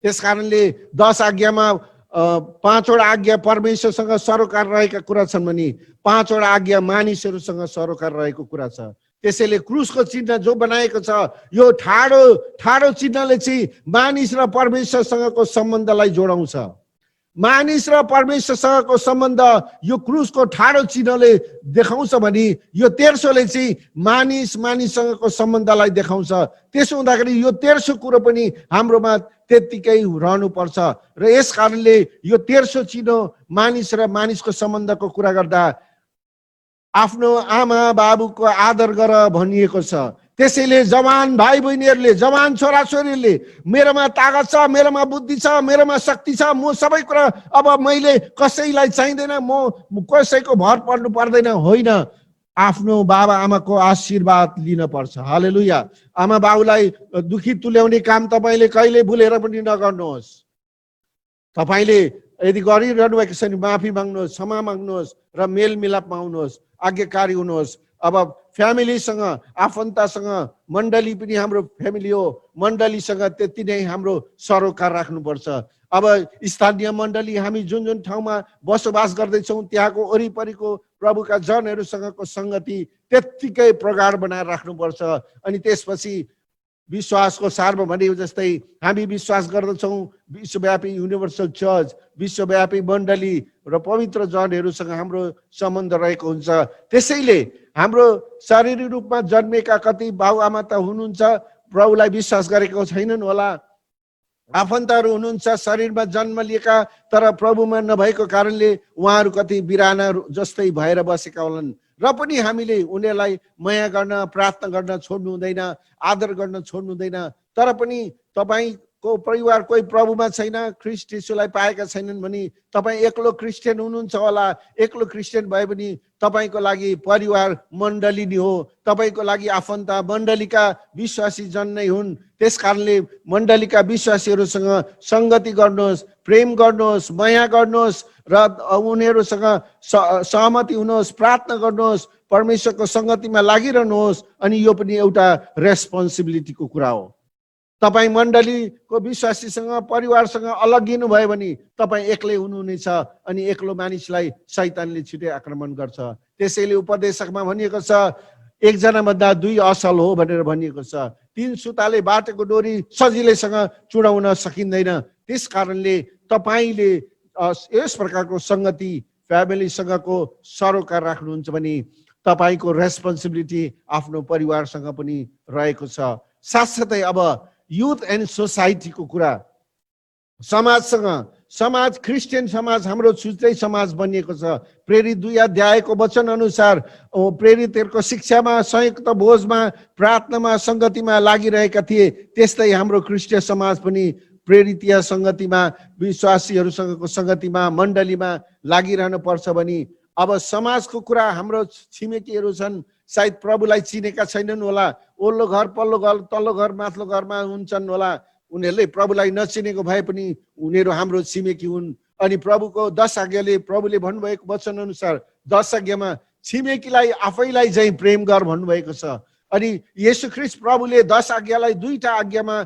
त्यसकारणले 10 आज्ञामा 5 वटा आज्ञा परमेश्वरसँग सरोकार रहेका कुरा छन् भने 5 वटा आज्ञा मानिसहरूसँग सरोकार रहेको कुरा छ। त्यसैले क्रुसको चिन्ह जो बनाएको छ यो ठाडो चिन्हले चाहिँ मानिस र परमेश्वरसँगको सम्बन्धलाई जोडाउँछ। मानिस र परमेश्वरसँगको सम्बन्ध यो क्रुसको ठाडो चिन्हले देखाउँछ भने यो तेर्सोले चाहिँ मानिससँगको सम्बन्धलाई देखाउँछ। त्यसो हुँदाखेरि यो तेर्सो कुरो पनि हाम्रोमा त्यत्तिकै रहनुपर्छ। र यस कारणले यो तेर्सो चिन्ह मानिस र मानिसको सम्बन्धको कुरा गर्दा आफ्नो आमा बाबुको आदर गर भनिएको छ। त्यसैले जवान भाइ बहिनीहरूले, जवान छोराछोरीहरूले मेरोमा ताकत छ, मेरोमा बुद्धि छ, मेरोमा शक्ति छ, म सबै कुरा अब मैले कसैलाई चाहिँदैन, म कसैको भर पर्नु पर्दैन, होइन, आफ्नो बाबा आमाको आशीर्वाद लिन पर्छ। हालेलुया। आमा बाबुलाई दुखी तुल्याउने काम तपाईँले कहिले भुलेर पनि नगर्नुहोस्। तपाईँले यदि गरिरहनु भएको छ भने माफी माग्नुहोस्, क्षमा माग्नुहोस् र मेलमिलापमा आउनुहोस्, आज्ञाकारी हुनुहोस्। अब फ्यामिलीसँग, आफन्तसँग, मण्डली पनि हाम्रो फ्यामिली हो, मण्डलीसँग त्यति नै हाम्रो सरोकार राख्नुपर्छ। अब स्थानीय मण्डली हामी जुन जुन ठाउँमा बसोबास गर्दैछौँ त्यहाँको वरिपरिको प्रभुका जनहरूसँगको सङ्गति त्यत्तिकै प्रगाढ बनाएर राख्नुपर्छ। अनि त्यसपछि विश्वासको सारमा भनेको जस्तै हामी विश्वास गर्दछौँ विश्वव्यापी युनिभर्सल चर्च, विश्वव्यापी मण्डली र पवित्र जनहरूसँग हाम्रो सम्बन्ध रहेको हुन्छ। त्यसैले हाम्रो शारीरिक रूपमा जन्मेका कति बाबुआमा त हुनुहुन्छ, प्रभुलाई विश्वास गरेको छैनन् होला, आफन्तहरू हुनुहुन्छ शरीरमा जन्म लिएका तर प्रभुमा नभएको कारणले उहाँहरू कति बिराना जस्तै भएर बसेका होलान्। र पनि हामीले उनीहरूलाई माया गर्न, प्रार्थना गर्न छोड्नु हुँदैन, आदर गर्न छोड्नु हुँदैन। तर पनि तपाईँको परिवार कोही प्रभुमा छैन, ख्रीष्ट यीशुलाई पाएका छैनन् भने तपाईँ एक्लो क्रिस्चियन हुनुहुन्छ होला। एक्लो क्रिस्चियन भए पनि तपाईँको लागि परिवार मण्डली नै हो, तपाईँको लागि आफन्त मण्डलीका विश्वासी जन नै हुन्। त्यस कारणले मण्डलीका विश्वासीहरूसँग सङ्गति गर्नुहोस्, प्रेम गर्नुहोस्, माया गर्नुहोस् र उनीहरूसँग सहमति हुनुहोस्, प्रार्थना गर्नुहोस्, परमेश्वरको सङ्गतिमा लागिरहनुहोस्। अनि यो पनि एउटा रेस्पोन्सिबिलिटीको कुरा हो। तपाईँ मण्डलीको विश्वासीसँग, परिवारसँग अलगिनु भयो भने तपाईँ एक्लै हुनुहुनेछ अनि एक्लो मानिसलाई शैतानले छिटै आक्रमण गर्छ। त्यसैले उपदेशकमा भनिएको छ एकजना भन्दा दुई असल हो भनेर भनिएको छ। 3 सुताले बाटेको डोरी सजिलैसँग चुडाउन सकिँदैन। त्यस कारणले तपाईँले यस प्रकारको सङ्गति फ्यामिलीसँगको सरोकार राख्नुहुन्छ भने तपाईँको रेस्पोन्सिबिलिटी आफ्नो परिवारसँग पनि रहेको छ। साथसाथै अब युथ एन्ड सोसाइटीको कुरा, समाजसँग, समाज क्रिस्चियन समाज हाम्रो छुट्टै समाज बनिएको छ। प्रेरित 2 अध्यायको वचन अनुसार प्रेरितहरूको शिक्षामा, संयुक्त भोजमा, प्रार्थनामा, सङ्गतिमा लागिरहेका थिए। त्यस्तै हाम्रो क्रिस्चियन समाज पनि प्रेरितीय सङ्गतिमा, विश्वासीहरूसँगको सङ्गतिमा, मण्डलीमा लागिरहनु पर्छ। भने अब समाजको कुरा, हाम्रो छिमेकीहरू छन्, सायद प्रभुलाई चिनेका छैनन् होला, ओल्लो घर, पल्लो घर, तल्लो घर, माथिल्लो घरमा हुन्छन् होला, उनीहरूले प्रभुलाई नचिनेको भए पनि उनीहरू हाम्रो छिमेकी हुन्। अनि प्रभुको 10 आज्ञाले, प्रभुले भन्नुभएको वचन अनुसार 10 आज्ञामा छिमेकीलाई आफैलाई चाहिँ प्रेम गर भन्नुभएको छ। अनि येशू ख्रीष्ट प्रभुले 10 आज्ञालाई 2टा आज्ञामा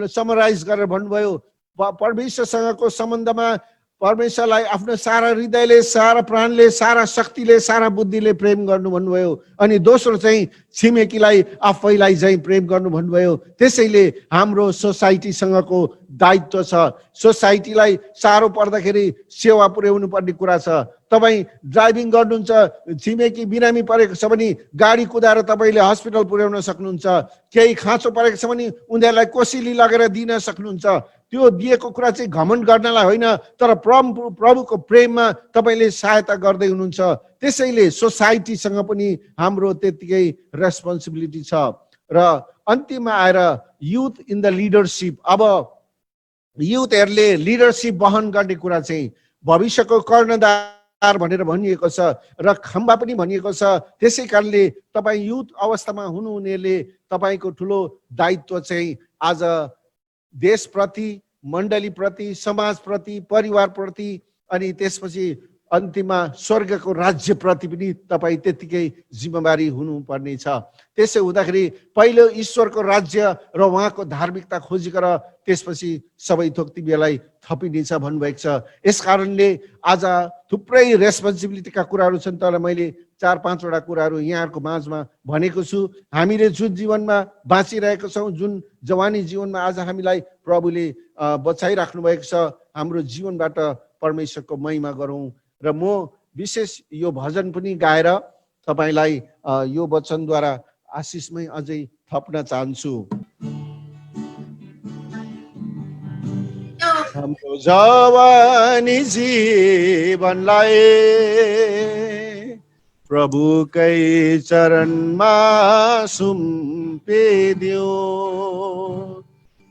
समराइज गरेर भन्नुभयो। परमेश्वरसँगको सम्बन्धमा परमेश्वरलाई आफ्नो सारा हृदयले, सारा प्राणले, सारा शक्तिले, सारा बुद्धिले प्रेम गर्नु भन्नुभयो। अनि दोस्रो चाहिँ छिमेकीलाई आफैलाई चाहिँ प्रेम गर्नु भन्नुभयो। त्यसैले हाम्रो सोसाइटीसँगको दायित्व छ। सोसाइटीलाई साह्रो पर्दाखेरि सेवा पुर्याउनु पर्ने कुरा छ। तपाईँ ड्राइभिङ गर्नुहुन्छ, छिमेकी बिरामी परेको छ भने गाडी कुदाएर तपाईँले हस्पिटल पुर्याउन सक्नुहुन्छ। केही खाँचो परेको छ भने उनीहरूलाई कोसिली लगेर दिन सक्नुहुन्छ। त्यो दिएको कुरा चाहिँ घमण्ड गर्नलाई होइन, तर प्रभुको प्रेममा तपाईँले सहायता गर्दै हुनुहुन्छ। त्यसैले सोसाइटीसँग पनि हाम्रो त्यतिकै रेस्पोन्सिबिलिटी छ। र अन्तिममा आएर युथ इन द लिडरसिप। अब युथहरूले लिडरसिप वहन गर्ने कुरा चाहिँ भविष्यको कर्णधार भनेर भनिएको छ र खम्बा पनि भनिएको छ। त्यसै कारणले तपाईँ युथ अवस्थामा हुनुहुनेले तपाईँको ठुलो दायित्व चाहिँ आज देशप्रति, मण्डलीप्रति, समाजप्रति, परिवारप्रति अनि त्यसपछि अन्तिममा स्वर्गको राज्यप्रति पनि तपाईँ त्यतिकै जिम्मेवारी हुनुपर्ने छ। त्यसो हुँदाखेरि पहिलो ईश्वरको राज्य र उहाँको धार्मिकता खोजिकर त्यसपछि सबै थोक तिमीलाई थपिनेछ भन्नुभएको छ। यस कारणले आज थुप्रै रेस्पोन्सिबिलिटीका कुराहरू छन्, तर मैले 4-5 कुराहरू यहाँहरूको माझमा भनेको छु। हामीले जुन जीवनमा बाँचिरहेको छौँ, जुन जवानी जीवनमा आज हामीलाई प्रभुले बचाइराख्नु भएको छ, हाम्रो जीवनबाट परमेश्वरको महिमा गरौँ। र म विशेष यो भजन पनि गाएर तपाईँलाई यो वचनद्वारा आशिषमै अझै थप्न चाहन्छु। हाम्रो जवानी जीवनलाई प्रभुकै चरणमा सुम्पिदियो।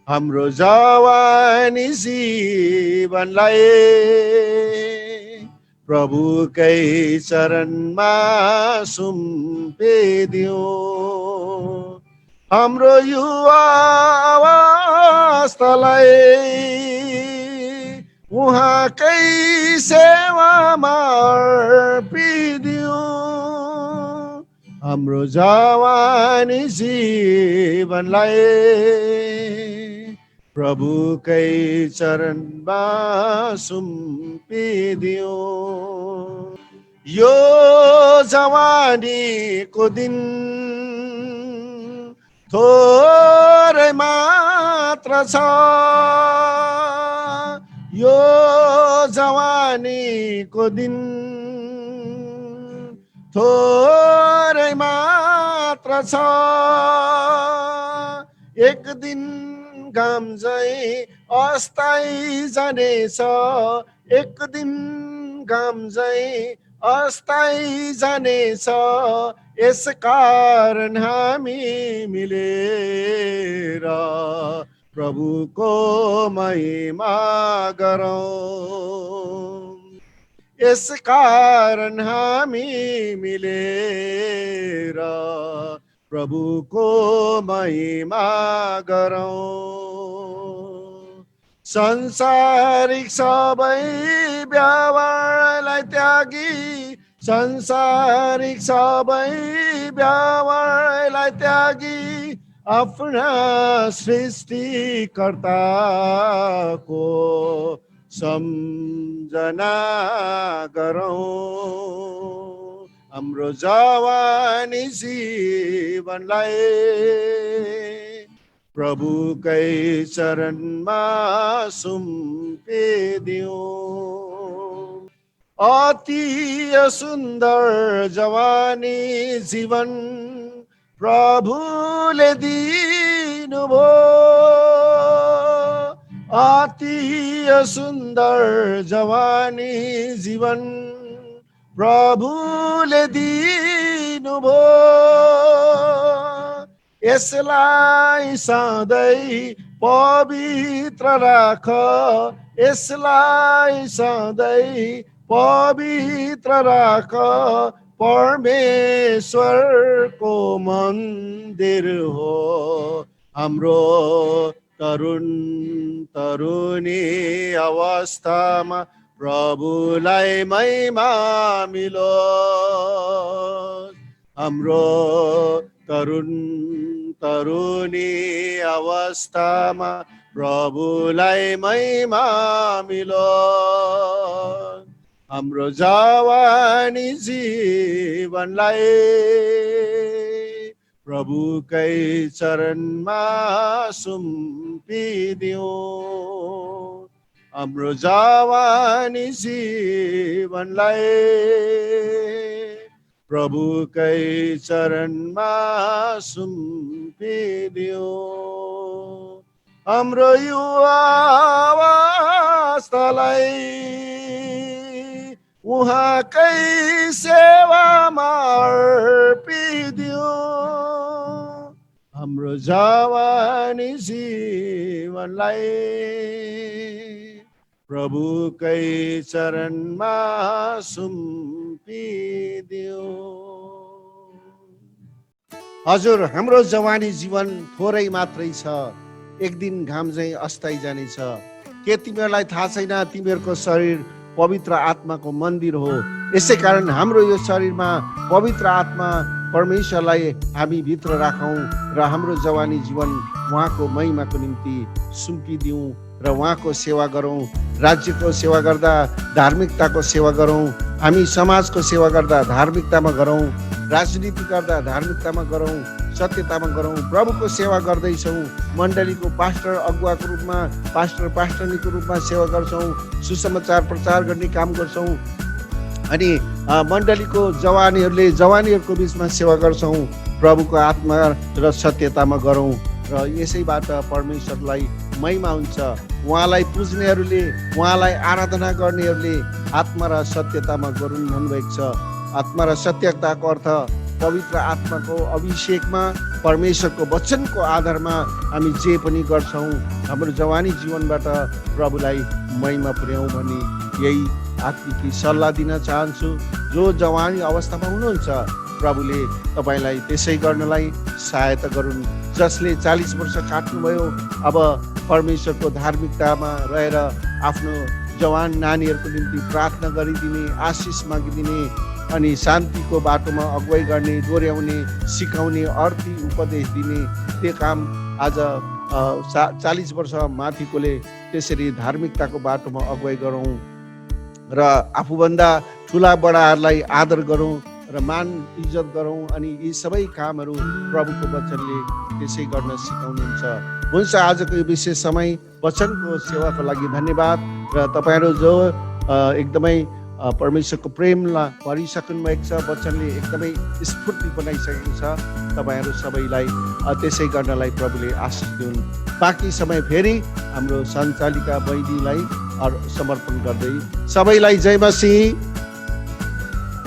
हाम्रो जवानी जीवनलाई प्रभुकै चरणमा सुम्पिदियो। हाम्रो युवावस्थालाई उहाँकै सेवामा अर्पिदियो। हाम्रो जवानी जीवनलाई प्रभुकै चरणमा सुम्पिदियो। यो जवानीको दिन थोरै मात्र छ। यो जवानीको दिन थोरै मात्र छ। एक दिन घाम झैं अस्थायी जानेछ। एक दिन घाम झैं अस्थायी जानेछ। यस कारण हामी मिलेर प्रभुको महिमा गरौँ। यस कारण हामी मिलेर प्रभुको महिमा गरौँ। संसारिक सबै व्यवहारलाई त्यागी, संसारिक सबै व्यवहारलाई त्यागी आफ्ना सृष्टिकर्ताको सम्झना गरौँ। हाम्रो जवानी जीवनलाई प्रभुकै चरणमा सुम्पिदियो। अति सुन्दर जवानी जीवन प्रभुले दिनुभयो। अति सुन्दर जवानी जीवन प्रभुले दिनुभयो। यसलाई सधैँ पवित्र राख, यसलाई सधैँ पवित्र राख। परमेश्वरको मन्दिर हो हाम्रो तरुण तरुणी अवस्थामा प्रभुलाई महिमा मिलोस्। हाम्रो तरुण तरुणी अवस्थामा प्रभुलाई महिमा मिलोस्। हाम्रो जवानी जीवनलाई प्रभुकै चरणमा सुम्पिदियो। हाम्रो जवानी जीवनलाई प्रभुकै चरणमा सुम्पिदियो। हाम्रो युवावस्थालाई उहाँकै सेवामा अर्पिदियो। हाम्रो जवानी जीवनलाई प्रभुकै चरणमा सुम्पिदियो। हजुर, हाम्रो जवानी जीवन थोरै मात्रै छ। एक दिन घाम चाहिँ अस्थायी जानेछ। के तिमीहरूलाई थाहा छैन तिमीहरूको शरीर पवित्र आत्माको मन्दिर हो। यसै कारण हाम्रो यो शरीरमा पवित्र आत्मा परमेश्वरलाई हामी भित्र राखौँ र हाम्रो जवानी जीवन उहाँको महिमाको निम्ति सुम्पिदिउँ र उहाँको सेवा गरौँ। राज्यको सेवा गर्दा धार्मिकताको सेवा गरौँ, हामी समाजको सेवा गर्दा धार्मिकतामा गरौँ, राजनीति गर्दा धार्मिकतामा गरौँ, सत्यतामा गरौँ। प्रभुको सेवा गर्दैछौँ, मण्डलीको पास्टर अगुवाको रूपमा, पास्टरनीको रूपमा सेवा गर्छौँ, सुसमाचार प्रचार गर्ने काम गर्छौँ अनि मण्डलीको जवानीहरूको बिचमा सेवा गर्छौँ। प्रभुको आत्मा र सत्यतामा गरौँ र यसैबाट परमेश्वरलाई महिमा हुन्छ। उहाँलाई पुज्नेहरूले, उहाँलाई आराधना गर्नेहरूले आत्मा र सत्यतामा गरून् भन्नुभएको छ। आत्मा र सत्यताको अर्थ पवित्र आत्माको अभिषेकमा परमेश्वरको वचनको आधारमा हामी जे पनि गर्छौँ हाम्रो जवानी जीवनबाट प्रभुलाई महिमा पुर्याउँ भन्ने यही आत्मिक सल्लाह दिन चाहन्छु। जो जवानी अवस्थामा हुनुहुन्छ प्रभुले तपाईँलाई त्यसै गर्नलाई सहायता गरून्। जसले 40 वर्ष काट्नुभयो, अब परमेश्वरको धार्मिकतामा रहेर आफ्नो जवान नानीहरूको निम्ति प्रार्थना गरिदिने, आशिष मागिदिने अनि शान्तिको बाटोमा अगुवाई गर्ने, दोहोऱ्याउने, सिकाउने, अर्थी उपदेश दिने त्यो काम आज 40 वर्ष माथिकोले त्यसरी धार्मिकताको बाटोमा अगुवाई गरौँ र आफूभन्दा ठुला बडाहरूलाई आदर गरौँ र मान इज्जत गरौँ। अनि यी सबै कामहरू प्रभुको वचनले त्यसै गर्न सिकाउनुहुन्छ। हुन्छ, आजको यो विशेष समय वचनको सेवाको लागि धन्यवाद र तपाईँहरू जो एकदमै परमेश्वरको प्रेमलाई भरिसक्नु भएको छ, वचनले एकदमै स्फूर्ति बनाइसकेको छ। तपाईँहरू सबैलाई त्यसै गर्नलाई प्रभुले आशिष दिउन्। बाँकी समय फेरि हाम्रो सञ्चालिका बहिनीलाई समर्पण गर्दै सबैलाई जय मसीह।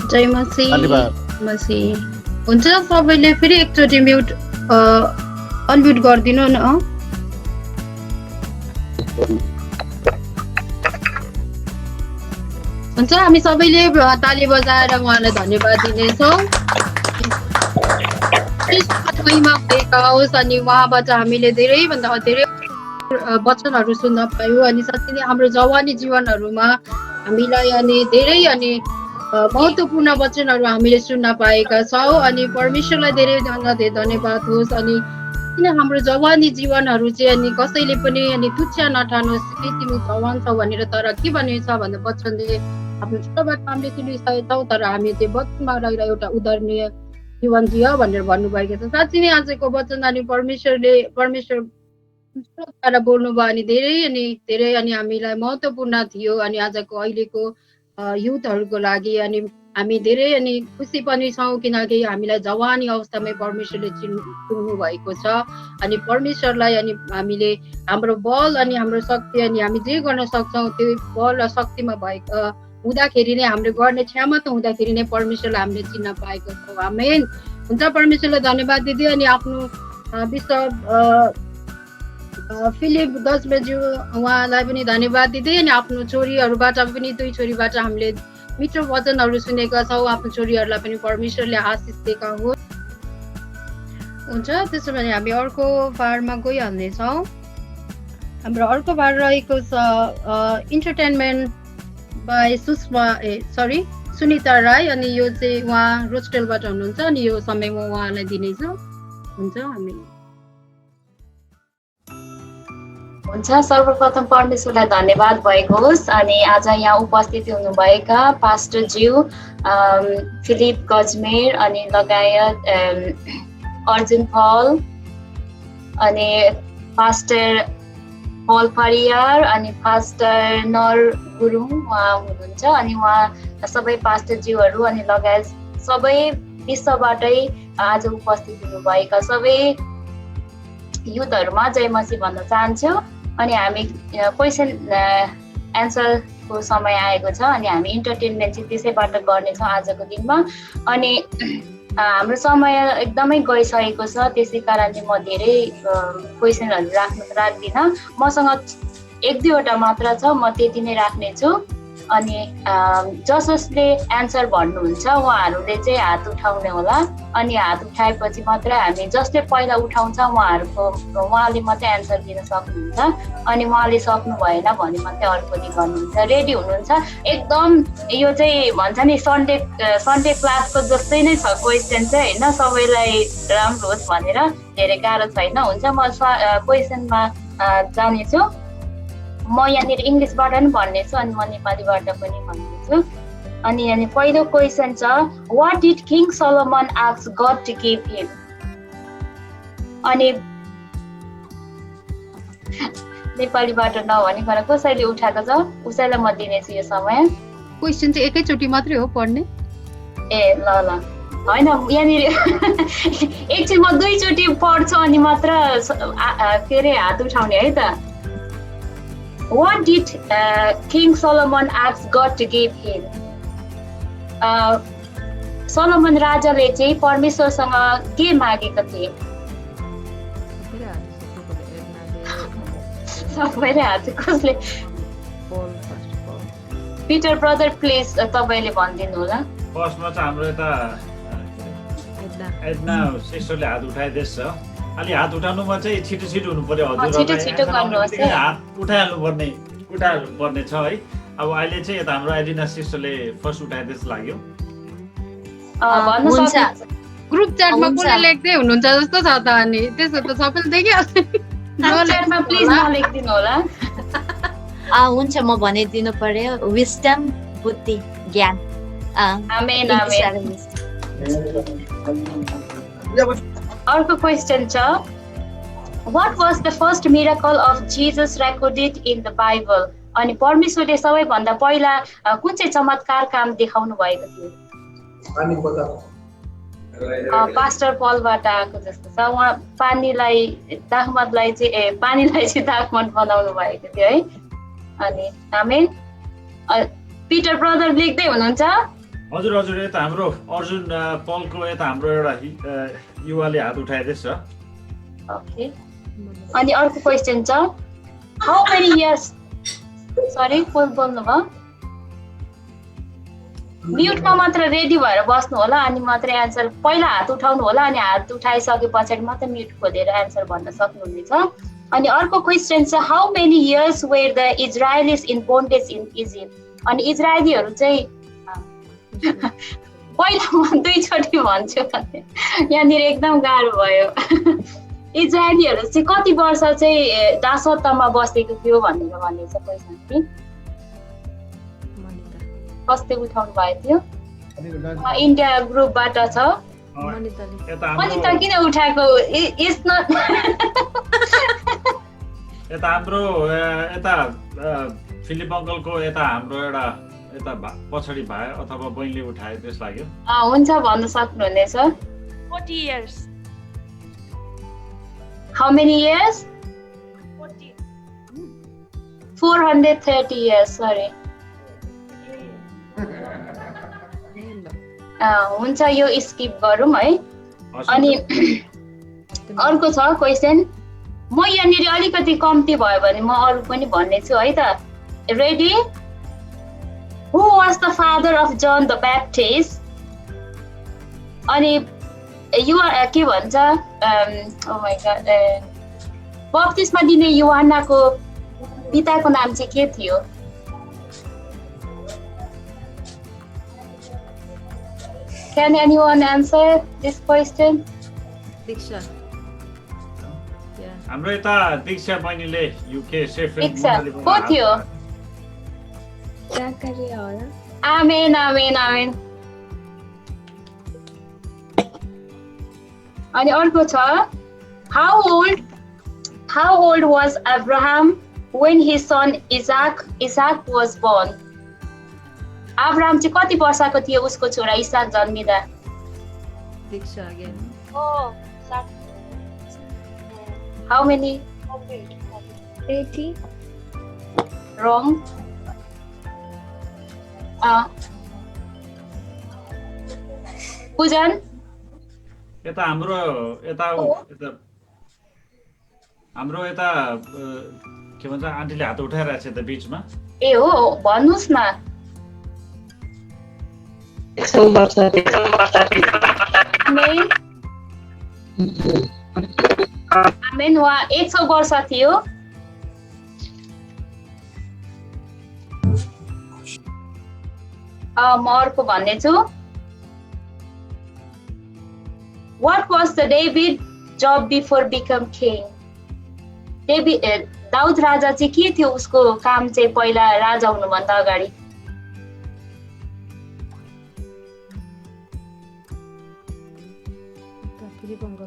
जय मसीह। धन्यवाद। मसीह। हुन्छ, सबैले फेरि एकचोटि अनम्युट गरिदिनु न। हुन्छ, हामी सबैले ताली बजाएर उहाँलाई धन्यवाद दिनेछौँ। महिमा भएका होस् अनि उहाँबाट हामीले धेरैभन्दा धेरै वचनहरू सुन्न पायौँ अनि साँच्चै नै हाम्रो जवानी जीवनहरूमा हामीलाई अनि धेरै अनि महत्त्वपूर्ण वचनहरू हामीले सुन्न पाएका छौँ अनि परमेश्वरलाई धेरैभन्दा धेरै धन्यवाद होस्। अनि किन हाम्रो जवानी जीवनहरू चाहिँ अनि कसैले पनि अनि तुच्छ नठानोस् कि तिमी जवान छौ भनेर, तर के भनेको छ भन्दा वचनले आफ्नो छोटोबाट हामीले सुनिसकेका छौँ, तर हामी चाहिँ वचनमा रहेर एउटा उदाहरणीय जीवन जिय भनेर भन्नुभएको छ। साँच्चै नै आजको वचन अनि परमेश्वर बोल्नुभयो अनि धेरै अनि हामीलाई महत्त्वपूर्ण थियो। अनि आजको अहिलेको युथहरूको लागि अनि हामी धेरै अनि खुसी पनि छौँ किनकि हामीलाई जवानी अवस्थामै परमेश्वरले चुन्नु भएको छ। अनि परमेश्वरलाई अनि हामीले हाम्रो बल अनि हाम्रो शक्ति अनि हामी जे गर्न सक्छौँ त्यो बल र शक्तिमा भएको हुँदाखेरि नै हाम्रो गर्ने क्षमता हुँदाखेरि नै परमेश्वरलाई हामीले चिन्न पाएको छौँ। आमेन। हुन्छ, परमेश्वरलाई धन्यवाद दिँदै अनि आफ्नो बिशप फिलिप गजमेज्यू उहाँलाई पनि धन्यवाद दिँदै अनि आफ्नो छोरीहरूबाट पनि 2 छोरीबाट हामीले मिठो वचनहरू सुनेका छौँ। आफ्नो छोरीहरूलाई पनि परमेश्वरले आशिष दिएका होस्। हुन्छ, त्यसो भने हामी अर्को बारमा गइहाल्नेछौँ। हाम्रो अर्को बार रहेको छ इन्टरटेनमेन्ट बाई सुनिता राई अनि यो चाहिँ उहाँ रोस्टेलबाट हुनुहुन्छ अनि यो समय म उहाँलाई दिनेछु। हुन्छ, सर्वप्रथम परमेश्वरलाई धन्यवाद भएको होस्। अनि आज यहाँ उपस्थित हुनुभएका पास्टरज्यू फिलिप गजमेर अनि लगायत अर्जुन पल अनि पास्टर पल परियार अनि पास्टर नर गुरुङ उहाँ हुनुहुन्छ अनि उहाँ सबै पास्टरज्यूहरू अनि लगायत सबै विश्वबाटै आज उपस्थित हुनुभएका सबै युथहरूमा जय मसीह भन्न चाहन्छु। अनि हामी क्वेसन एन्सरको समय आएको छ अनि हामी इन्टरटेनमेन्ट चाहिँ त्यसैबाट गर्नेछौँ आजको दिनमा। अनि हाम्रो समय एकदमै गइसकेको छ, त्यसै कारणले म धेरै क्वेसनहरू राख्दिनँ। मसँग 1-2 वटा मात्र छ, म त्यति नै राख्नेछु। अनि जस जसले एन्सर भन्नुहुन्छ उहाँहरूले चाहिँ हात उठाउने होला अनि हात उठाएपछि मात्रै हामी जसले पहिला उठाउँछ उहाँले मात्रै एन्सर दिन सक्नुहुन्छ अनि उहाँले सक्नु भएन भने मात्रै अर्कोले गर्नुहुन्छ रेडी हुनुहुन्छ एकदम यो चाहिँ भन्छ नि सन्डे क्लासको जस्तै नै छ क्वेसन चाहिँ होइन सबैलाई राम्रो होस् भनेर धेरै गाह्रो छैन हुन्छ म क्वेसनमा जानेछु म यहाँनिर इङ्ग्लिसबाट पनि भन्नेछु अनि म नेपालीबाट पनि भन्नेछु अनि यहाँनिर पहिलो क्वेसन छ what did king Solomon ask God to give him अनि नेपालीबाट नभनिकन कसैले उठाएको छ उसैलाई म दिनेछु यो समय क्वेसन चाहिँ एकैचोटि मात्रै हो पढ्ने ए ल होइन यहाँनिर एकछिन म दुईचोटि पढ्छु अनि मात्र के अरे हात उठाउने है त What did King Solomon ask God to give him? Solomon राजाले चाहिँ परमेश्वरसँग के मागेका थिए सबैले हात कसले पिटर ब्रदर प्लिज तपाईँले भनिदिनु होला फर्स्टमा चाहिँ हाम्रो यता एडना सिस्टरले हात उठाइदिएछ अलि हात उठाउनुमा चाहिँ छिटो हुनु पर्यो हजुरहरूलाई हात उठाइहाल्नु पर्ने छ है अब अहिले चाहिँ यता हाम्रो एडिना सिस्टरले फर्स्ट उठाइदिएछ लाग्यो ग्रुप च्याटमा कसले लेख्दै हुनुहुन्छ जस्तो छ त अनि त्यसो त सबैले देखिहाल्छ प्लिज नलेखिदिनु होला हुन्छ म भनिदिनु पर्यो विस्डम बुद्धि ज्ञान आमेन अर्को क्वेसन छ What was the first miracle of Jesus recorded in the Bible? अनि परमेश्वरले सबैभन्दा पहिला कुन चाहिँ चमत्कार काम देखाउनु भएको थियो पास्टर पलबाट आएको जस्तो छ उहाँ पानीलाई चाहिँ दाखमत बनाउनु भएको थियो है अनि आमेन पिटर ब्रदर लेख्दै हुनुहुन्छ हजुर यता हाम्रो अर्जुन पलको यता हाम्रो एउटा युवाले हात उठाइदिएछ ओके अनि अर्को क्वेसन छ हाउ मेनी इयर्स सरी को बोल्नु भयो म्युटमा मात्र रेडी भएर बस्नु होला अनि मात्रै एन्सर पहिला हात उठाउनु होला अनि हात उठाइसके पछाडि मात्र म्युट खोलेर एन्सर भन्न सक्नुहुनेछ अनि अर्को क्वेसन छ how many years were the Israelites in bondage in Egypt अनि इजरायलीहरू चाहिँ पहिला म दुईचोटि भन्छु यहाँनिर एकदम गाह्रो भयो इजरायलीहरू चाहिँ कति वर्ष चाहिँ दासत्वमा बसेको थियो भनेर भनेको छ क्वेसन चाहिँ कसले उठाउनु भएको थियो इन्डिया ग्रुपबाट छ अनि त किन उठाएको इट्स नट यता हाम्रो यता फिलिप अङ्कलको यता हाम्रो एउटा यता पछाडि भाइ अथवा बहिनीले उठाए त्यस लाग्यो हुन्छ भन्न सक्नुहुनेछ 40 years How many years 40 430 years sorry हुन्छ यो स्किप गरौँ है अनि अर्को छ क्वेसन म यहाँनिर अलिकति कम्ती भयो भने म अरू पनि भन्नेछु है त ready Who was the father of John the Baptist? अनि के भन्छ oh my god बप्तिस्मा दिने युहन्नाको पिताको नाम चाहिँ के थियो Can anyone answer this question? Diksha हाम्रो यता दीक्षा बहिनीले युके दीक्षा को थियो आमेन अनि अर्को छ how old was Abraham when his son Isaac was born Abraham चाहिँ कति वर्षको थियो उसको छोरा Isaac जन्मिदा Diksha again how many 80 wrong पूजन यता हाम्रो यता के भन्छ आन्टीले हात उठाइरहेको छ त बीचमा ए हो भन्नुस् न आमेन आमेन उहाँ 100 वर्ष थियो। म अर्को भन्नेछु। What was the David job before become king? Daud राजा चाहिँ के थियो उसको काम चाहिँ पहिला राजा हुनुभन्दा अगाडि?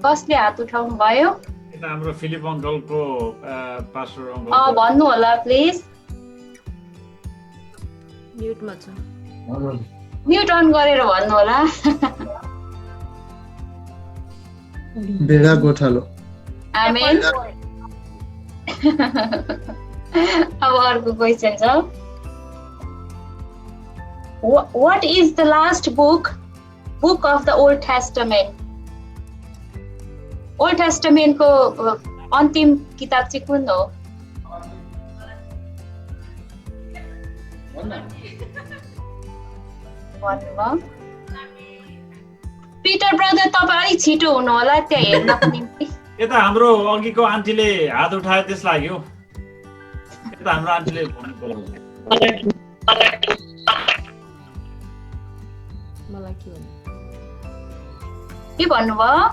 कसले हात उठाउनु भयो? हाम्रो फिलिप अङ्कलको पास्टर अङ्कल भन्नु होला प्लिज। म्युटमा छ। म्युट अन गरेर भन्नु होला। बेडा गोठालो। आमेन। अब अर्को क्वेसन छ। What is the last book of the Old Testament? Old Testament को अन्तिम किताब चाहिँ कुन हो? पिटर ब्रदर तपाईँ अलिक छिटो हुनु होला त्यहाँ हेर्नको निम्ति। यता हाम्रो अघिको आन्टीले हात उठाए त्यस लाग्यो। यता हाम्रो आन्टीले मलाई के भन्नुभयो?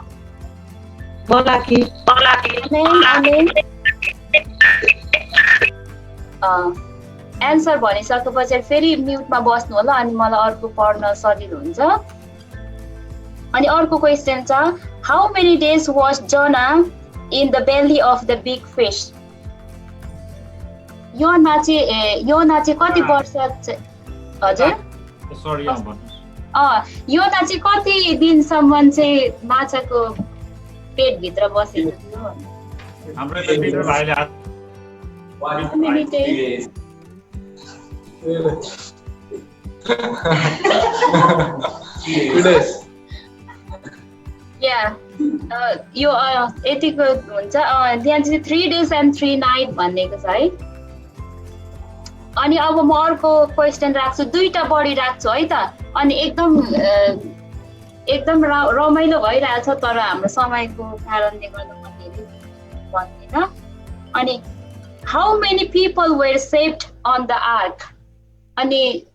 एन्सर भनिसकेपछि फेरि म्युटमा बस्नु होला अनि मलाई अर्को पढ्न सजिलो हुन्छ। अनि अर्को क्वेसन छ, how many days was Jonah in the belly of the big fish? योना चाहिँ कति वर्ष? हजुर योना चाहिँ कति दिनसम्म चाहिँ माछाको पेटभित्र बसेको थियो? हाम्रो पिटर भाइले हात यो यतिको हुन्छ। त्यहाँ चाहिँ 3 days and 3 nights भनेको छ है। अनि अब म अर्को क्वेसन राख्छु, दुईटा बढी राख्छु है त। अनि एकदम रमाइलो भइरहेछ तर हाम्रो समयको कारणले गर्दा म धेरै भन्दिनँ। अनि how many people were saved on the ark? अनि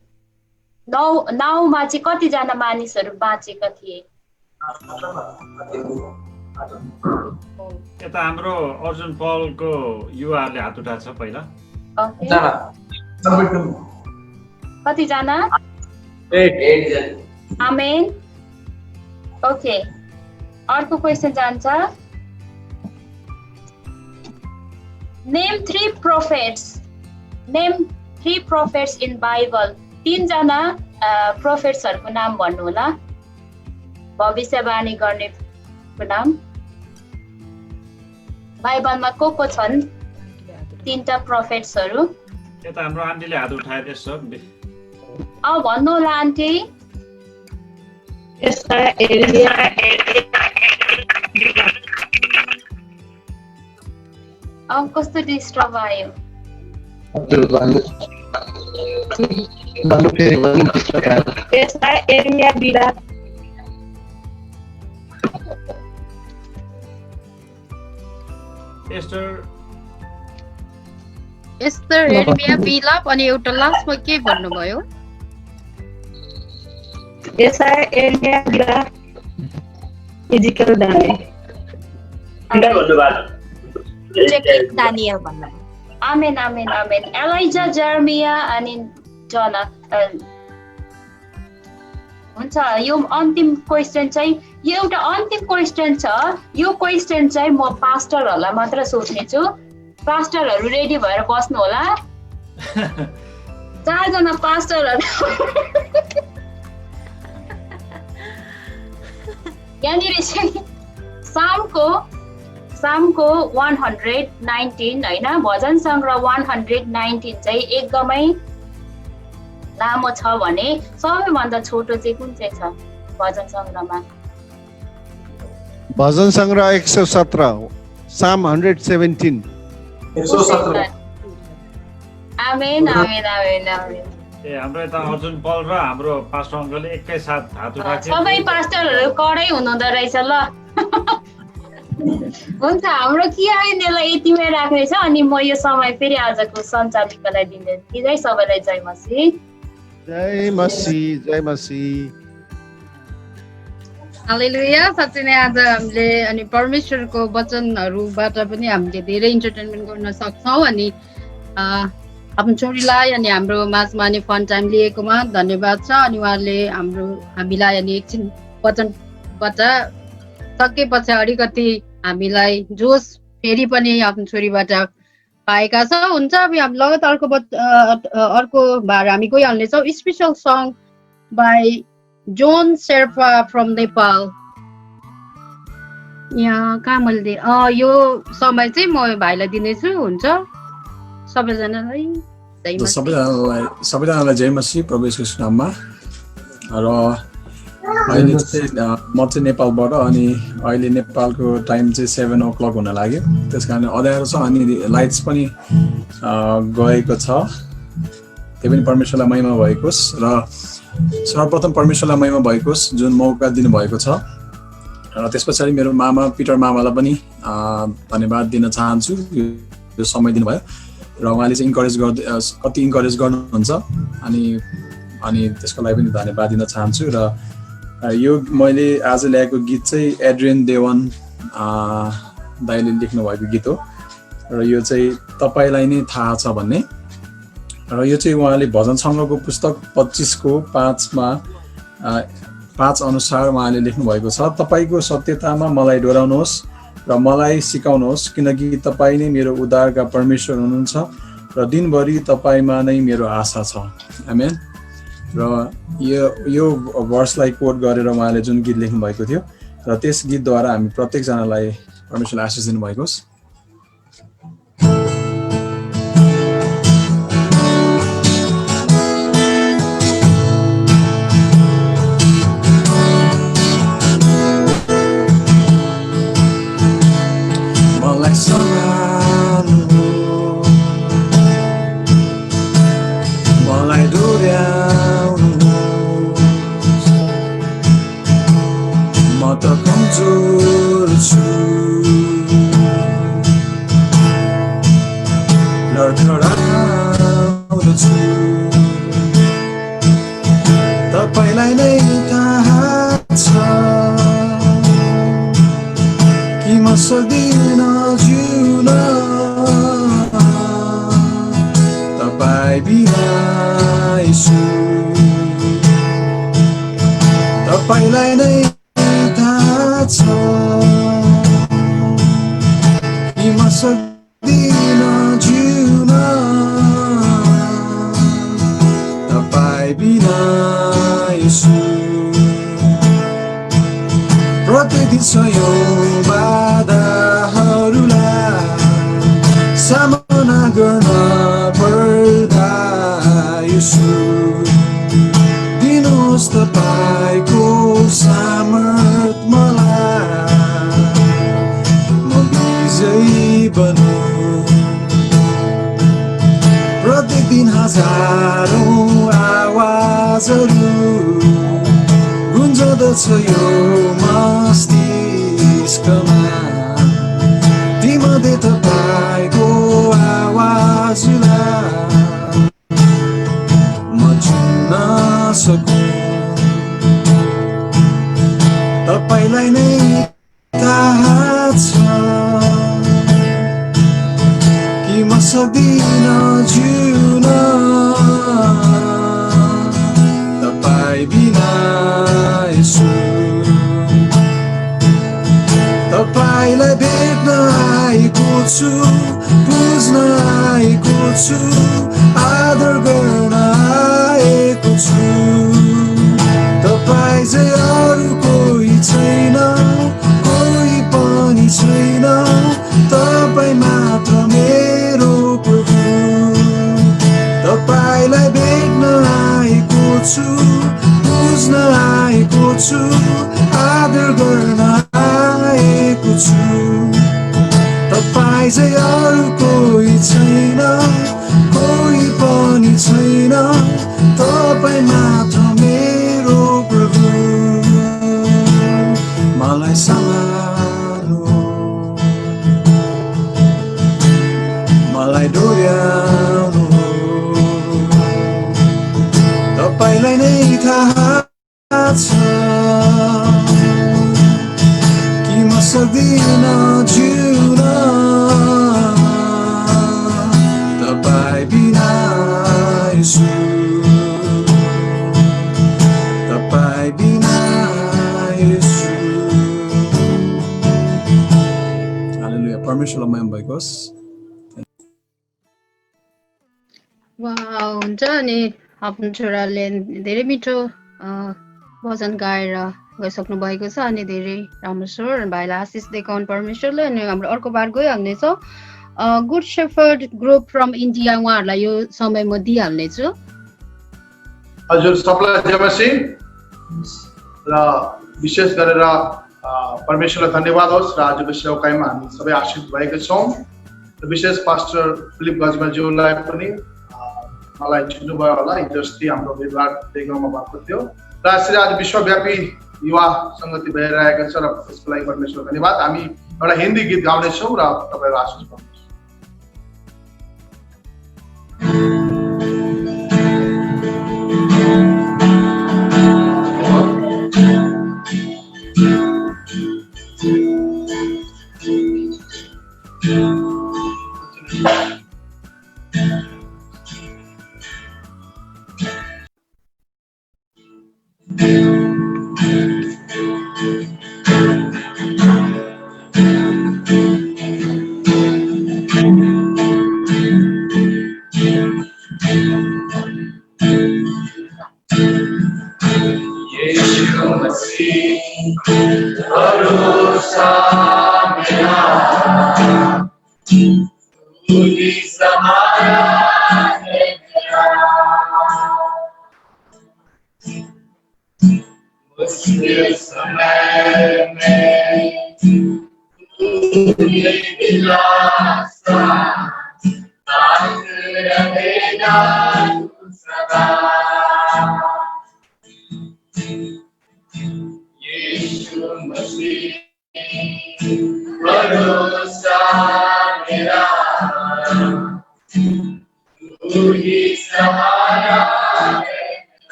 नाउमा चाहिँ कतिजना मानिसहरू बाँचेका थिए? यता हाम्रो अर्जुन पलको युवाहरूले हात उठाएको छ पहिला। कतिजना? 8 आमेन। ओके अर्को क्वेसन जान्छ। Name 3 prophets in Bible. 3 जना प्रोफेट्सहरूको नाम भन्नु होला, भविष्यवाणी गर्नेको नाम। बाइबलमा को छन् 3टा प्रोफेट्सहरू? यता हाम्रो आन्टीले हात उठाए छ। भन्नु होला आन्टी। कस्तो डिस्टर्ब आयो? एस्तर, एर्मिया, बिलाप अनि एउटा लास्टमा के भन्नुभयो? दानियल भन्नुभयो। आमेन आमेन आमेन। एलाइजा, जर्मिया अनि जना। हुन्छ यो अन्तिम क्वेसन चाहिँ यो एउटा अन्तिम क्वेसन छ। यो क्वेसन चाहिँ म पास्टरहरूलाई मात्र सोध्ने छु। पास्टरहरू रेडी भएर बस्नु होला। 4 जना पास्टरहरू यहाँनिर चाहिँ सामको 119 होइन, भजन सङ्ग्रह 119 चाहिँ एकदमै लामो छ भने सबैभन्दा छोटो चाहिँ कुन चाहिँ छ भजन सङ्ग्रहमा? भजन सङ्ग्रह 117, साम 117। आमेन आमेन आमेन आमेन। ए हाम्रो यता अर्जुन पल र हाम्रो पास्टर अङ्कलले एकैसाथ हात उठाएको सबै पास्टरहरू कडै हुनुहुँदो रहेछ ल। हुन्छ हाम्रो किआरएनएलाई यतिमै राख्नेछ अनि म यो समय फेरि आजको सञ्चालकलाई दिँदै सबैलाई जय मसीह। जय मसीह, जय मसीह। हालेलुया। साँच्चै नै आज हामीले अनि परमेश्वरको वचनहरूबाट पनि हामीले धेरै इन्टरटेनमेन्ट गर्न सक्छौँ अनि आफ्नो छोरीलाई अनि हाम्रो माझमा अनि फन टाइम लिएकोमा धन्यवाद छ। अनि उहाँले हामीलाई अनि एकछिन वचनबाट सकेपछि अलिकति हामीलाई जोस फेरि पनि आफ्नो छोरीबाट पाएका छौँ। हुन्छ अब हामी लगातार अर्को बार हामी गइहाल्नेछौँ। Special song by John Sherpa from Nepal. यहाँ कहाँ मैले यो समय चाहिँ म भाइलाई दिनेछु। हुन्छ सबैजनालाई सबैजनालाई जय मसीह प्रभु येशूको नाममा। र अहिले चाहिँ म चाहिँ नेपालबाट अनि अहिले नेपालको टाइम चाहिँ 7 o'clock हुन लाग्यो। त्यस कारण अँध्यारो छ अनि लाइट्स पनि गएको छ। त्यही पनि परमेश्वरलाई महिमा भएको होस् र सर्वप्रथम परमेश्वरलाई महिमा भएको होस् जुन मौका दिनुभएको छ। र त्यस पछाडि मेरो मामा पिटर मामालाई पनि धन्यवाद दिन चाहन्छु यो समय दिनुभयो र उहाँले चाहिँ कति इन्करेज गर्नुहुन्छ अनि त्यसको लागि पनि धन्यवाद दिन चाहन्छु। र यो मैले आज ल्याएको गीत चाहिँ एड्रियन देवन दाइले लेख्नु भएको गीत हो र यो चाहिँ तपाईलाई नै थाहा छ भन्ने। र यो चाहिँ उहाँले भजन सङ्ग्रहको पुस्तक 25:5 अनुसार उहाँले लेख्नु भएको छ। तपाईको सत्यतामा मलाई डोराउनुहोस् र मलाई सिकाउनुहोस् किनकि तपाईँ नै मेरो उद्धारका परमेश्वर हुनुहुन्छ र दिनभरि तपाईँमा नै मेरो आशा छ। आमेन। र यो भर्सलाई कोट गरेर उहाँले जुन गीत लेख्नु भएको थियो र त्यस गीतद्वारा हामी प्रत्येकजनालाई परमेश्वरले आशिष दिनुभएको होस्। तपाईलाई नै थाहा छ कि म सक्दिन जिउन तपाईँ बिना यसु। तपाईलाई नै थाहा छ कि म सक्दिन जिउन तपाईँ बिना यसु। प्रत्येक दिन सयौं बाधाहरूलाई सामना गर्न पर्दा यसु दिनुहोस् तपाईको सामर्थ मलाई म विजयी बनौँ। प्रत्येक दिन हजारौं आवाजहरू गुन्जदछ यो मस्तिष्कमा तीमध्ये तपाईको आवाजलाई म चिन्न सकौँ। तपाईलाई नै थाहा छ कि म सक्दिन जिउन तपाईँ बिना यसु। तपाईलाई भेट्न आएको छु बुझ्न आएको छु आदर गर्न आएको छु। तपाईँ चाहिँ अरू कोही छैन कोही पनि छैन तपाईँ मात्र मेरो प्रभु। तपाईलाई भेट्न आएको छु बुझ्न आएको छु आदर गर्न आएको छु। तपाईँ चाहिँ अरू कोही छैन येशू तपाईँ बिना येशू हालेलुया परमेश्वरलाई महिमा भएको होस् हुन्छ अनि आफ्नो छोराले धेरै मिठो भजन गाएर गइसक्नु भएको छ अनि धेरै राम्रो छ र भाइलाई आशिष देखाउनु परमेश्वरले अनि हाम्रो अर्को बार गइहाल्नेछौँ good shepherd group from India उहाँहरूलाई यो समय म दिइहाल्नेछु हजुर सबलाई जय मसीह र विशेष गरेर परमेश्वरलाई धन्यवाद होस् र आजको सेवाकाईमा हामी सबै आशिष भएका छौँ विशेष पास्टर फिलिप गजमाज्यूलाई पनि मलाई चिन्नुभयो होला हिजो अस्ति हाम्रो भेटघाट गाउँमा भएको थियो र यसरी आज विश्वव्यापी युवा सङ्गति भइरहेको छ र त्यसको लागि परमेश्वरलाई धन्यवाद हामी एउटा हिन्दी गीत गाउनेछौँ र तपाईँहरू आशिष पाउनुहोस्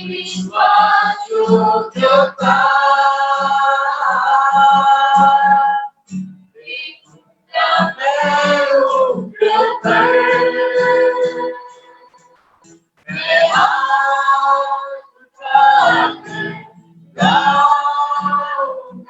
विश्वास आफैको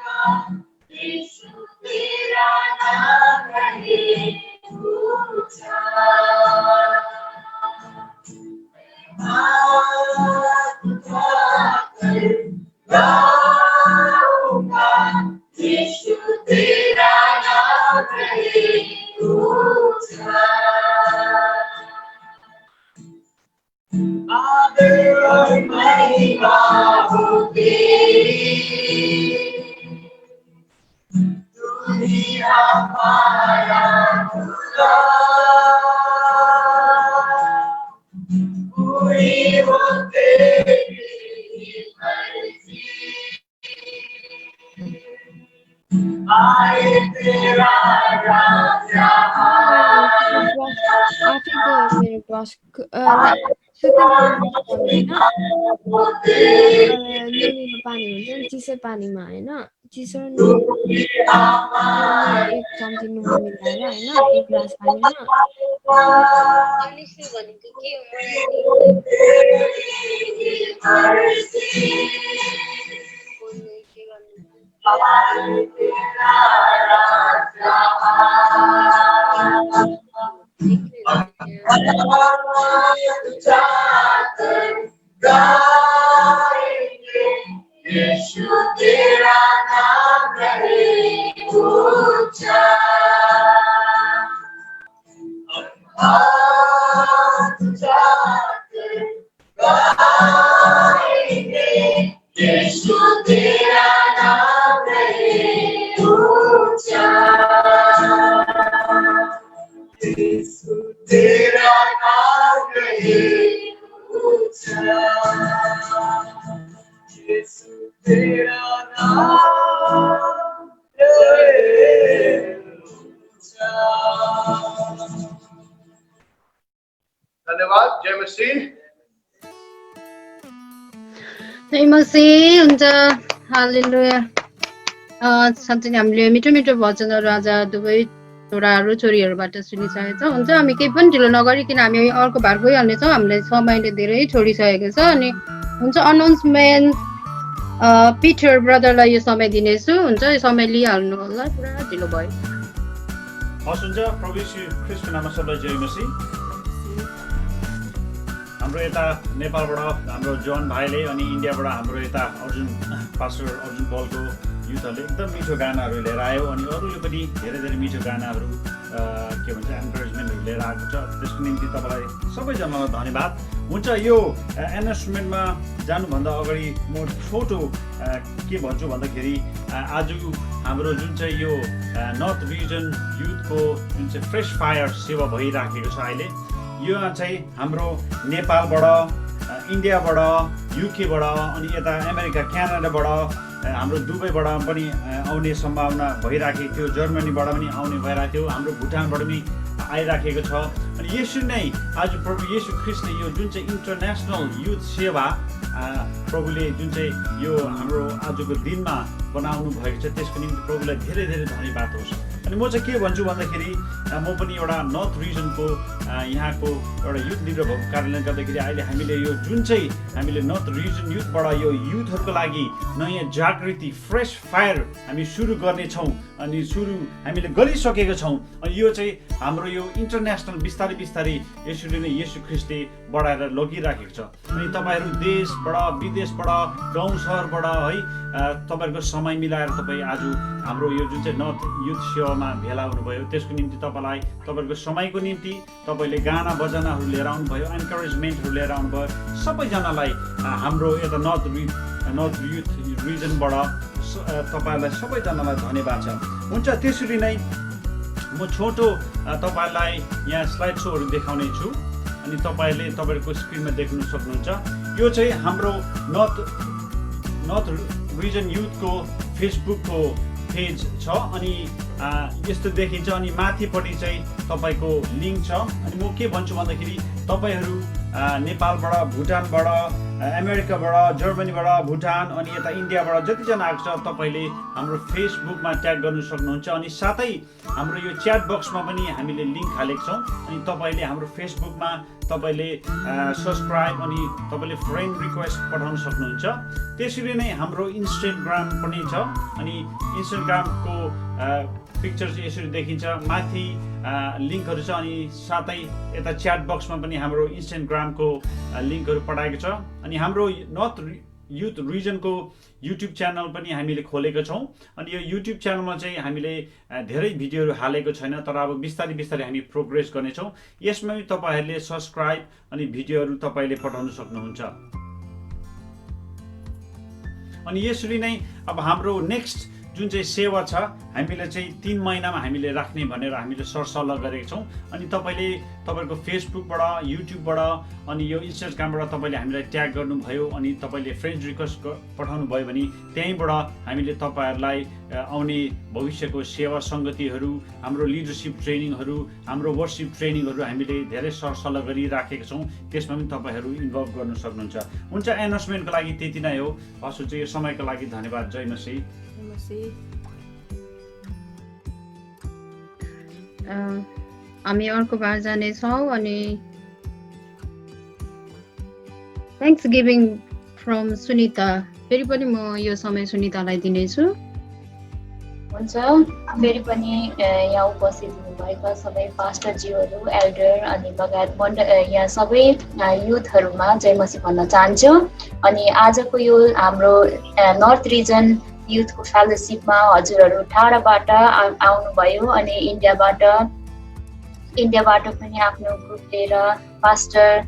मेरो बस नुनिलो पानी हुन्छ नि चिसो पानीमा होइन चिसो एक चम्ची नुन मिलाएर होइन एक ग्लास पानीमा धन्यवाद जय मसीह जय मसीह हुन्छ हालेलुया साँच्चै नै हामीले मिठो मिठो वचनहरू आज दुवै छोराहरू छोरीहरूबाट सुनिसकेको छौँ हुन्छ हामी केही पनि ढिलो नगरिकन हामी अर्को भाग गइहाल्नेछौँ हामीलाई समयले धेरै छोडिसकेको छ अनि हुन्छ अनाउन्समेन्ट पिटर ब्रदरलाई यो समय दिनेछु हुन्छ यो समय लिइहाल्नु होला पुरा ढिलो भयो हस् हुन्छ प्रभु श्री ख्रीष्टको नाममा सबैलाई जय मसीह हाम्रो यता नेपालबाट हाम्रो जोन भाइले अनि इन्डियाबाट हाम्रो यता पास्टर अर्जुन पलको युथहरूले एकदम मिठो गानाहरू लिएर आयो अनि अरूले पनि धेरै धेरै मिठो गानाहरू के भन्छ एन्करेजमेन्टहरू लिएर आएको छ त्यसको निम्ति तपाईँलाई सबैजनालाई धन्यवाद हुन्छ यो एनाउन्समेन्टमा जानुभन्दा अगाडि म छोटो के भन्छु भन्दाखेरि आज हाम्रो जुन चाहिँ यो नर्थ रिजन युथको जुन चाहिँ फ्रेस फायर सेवा भइराखेको छ अहिले यो चाहिँ हाम्रो नेपालबाट इन्डियाबाट युकेबाट अनि यता अमेरिका क्यानाडाबाट हाम्रो दुबईबाट पनि आउने सम्भावना भइराखेको थियो जर्मनीबाट पनि आउने भइरहेको थियो हाम्रो भुटानबाट पनि आइराखेको छ अनि यसरी नै आज प्रभु येशू ख्रीष्टले यो जुन चाहिँ इन्टरनेसनल युथ सेवा प्रभुले जुन चाहिँ यो हाम्रो आजको दिनमा बनाउनु भएको छ त्यसको निम्ति प्रभुलाई धेरै धेरै धन्यवाद होस् अनि म चाहिँ के भन्छु भन्दाखेरि म पनि एउटा नर्थ रिजनको यहाँको एउटा युथ लिडर भएको कारणले गर्दाखेरि अहिले हामीले यो जुन चाहिँ हामीले नर्थ रिजन युथबाट यो युथहरूको लागि नयाँ जागृति फ्रेस फायर हामी सुरु गर्नेछौँ अनि हामीले गरिसकेका छौँ अनि यो चाहिँ हाम्रो यो इन्टरनेसनल बिस्तारै बिस्तारै यसरी नै येशू ख्रीष्टले बढाएर लगिराखेको छ अनि तपाईँहरू देशबाट विदेशबाट गाउँ सहरबाट है तपाईँहरूको समय मिलाएर तपाईँ आज हाम्रो यो जुन चाहिँ नर्थ युथ सेवामा भेला हुनुभयो त्यसको निम्ति तपाईँलाई तपाईँहरूको समयको निम्ति तपाईँले गाना बजानाहरू लिएर आउनुभयो एन्करेजमेन्टहरू लिएर आउनुभयो सबैजनालाई हाम्रो यता नर्थ युथ रिजनबाट तपाईँहरूलाई सबैजनालाई धन्यवाद छ हुन्छ त्यसरी नै म छोटो तपाईँहरूलाई यहाँ स्लाइड सोहरू देखाउने छु अनि तपाईँहरूले तपाईँहरूको स्क्रिनमा देख्न सक्नुहुन्छ यो चाहिँ हाम्रो नर्थ रिजन युथको फेसबुकको पेज छ अनि यस्तो देखिन्छ अनि माथिपट्टि चाहिँ तपाईँको लिङ्क छ अनि म के भन्छु भन्दाखेरि तपाईँहरू नेपालबाट भुटानबाट अमेरिकाबाट, जर्मनीबाट, भुटान अनि यता इन्डियाबाट जतिजना आएको छ तपाईँले हाम्रो फेसबुकमा ट्याग गर्नु सक्नुहुन्छ। अनि साथै हाम्रो यो च्याट बक्समा पनि हामीले लिङ्क हालेको छौँ। अनि तपाईँले हाम्रो फेसबुकमा तपाईँले सब्सक्राइब अनि तपाईँले फ्रेन्ड रिक्वेस्ट पठाउन सक्नुहुन्छ। त्यसरी नै हाम्रो इन्स्टाग्राम पनि छ। अनि इन्स्टाग्रामको पिक्चर चाहिँ यसरी देखिन्छ, माथि लिङ्कहरू छ। अनि साथै यता च्याट बक्समा पनि हाम्रो इन्स्टाग्रामको लिङ्कहरू पठाएको छ। अनि हाम्रो नर्थ युथ रिजनको युट्युब च्यानल पनि हामीले खोलेको छौँ। अनि यो युट्युब च्यानलमा चाहिँ हामीले धेरै भिडियोहरू हालेको छैन, तर अब बिस्तारै बिस्तारै हामी प्रोग्रेस गर्नेछौँ। यसमा पनि तपाईँहरूले सब्सक्राइब अनि भिडियोहरू तपाईँले पठाउन सक्नुहुन्छ। अनि यसरी नै अब हाम्रो नेक्स्ट जुन चाहिँ सेवा छ हामीले चाहिँ 3 महिनामा हामीले राख्ने भनेर हामीले सरसल्लाह गरेका छौँ। अनि तपाईँले तपाईँको फेसबुकबाट, युट्युबबाट अनि यो इन्स्टाग्रामबाट तपाईँले हामीलाई ट्याग गर्नुभयो अनि तपाईँले फ्रेन्ड रिक्वेस्ट पठाउनु भयो भने त्यहीँबाट हामीले तपाईँहरूलाई आउने भविष्यको सेवा सङ्गतिहरू, हाम्रो लिडरसिप ट्रेनिङहरू, हाम्रो वर्सिप ट्रेनिङहरू हामीले धेरै सरसल्लाह गरिराखेका छौँ। त्यसमा पनि तपाईँहरू इन्भल्भ गर्न सक्नुहुन्छ। हुन्छ, एनाउन्समेन्टको लागि त्यति नै हो। हजुर चाहिँ यो समयको लागि धन्यवाद। जय मसीह। हामी अर्को बार जानेछौँ अनि थ्याङ्क्स गिभिङ फ्रम सुनिता। फेरि पनि म यो समय सुनितालाई दिनेछु। हुन्छ, फेरि पनि यहाँ उपस्थित हुनुभएका सबै पास्टरज्यूहरू, एल्डर अनि लगायत यहाँ सबै युथहरूमा जय मसीह भन्न चाहन्छु। अनि आजको यो हाम्रो नर्थ रिजन युथको फेलोसिपमा हजुरहरू टाढाबाट आउनुभयो। अनि इन्डियाबाट पनि आफ्नो ग्रुप लिएर पास्टर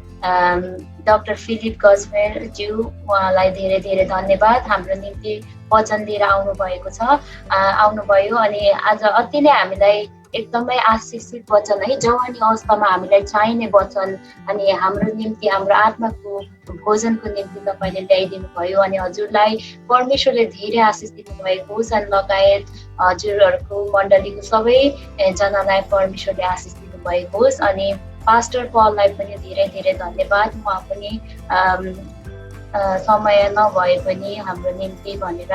डाक्टर फिलिप गजमेर ज्यू, उहाँलाई धेरै धेरै धन्यवाद हाम्रो निम्ति वचन लिएर आउनुभयो। अनि आज अति नै हामीलाई एकदमै आशिषित वचन है, जवानी अवस्थामा हामीलाई चाहिने वचन अनि हाम्रो निम्ति, हाम्रो आत्माको भोजनको निम्ति तपाईँले ल्याइदिनु भयो। अनि हजुरलाई परमेश्वरले धेरै आशिष दिनुभएको होस्। अनि लगायत हजुरहरूको मण्डलीको सबैजनालाई परमेश्वरले आशिष दिनुभएको होस्। अनि पास्टर पललाई पनि धेरै धेरै धन्यवाद। उहाँ पनि समय नभए पनि हाम्रो निम्ति भनेर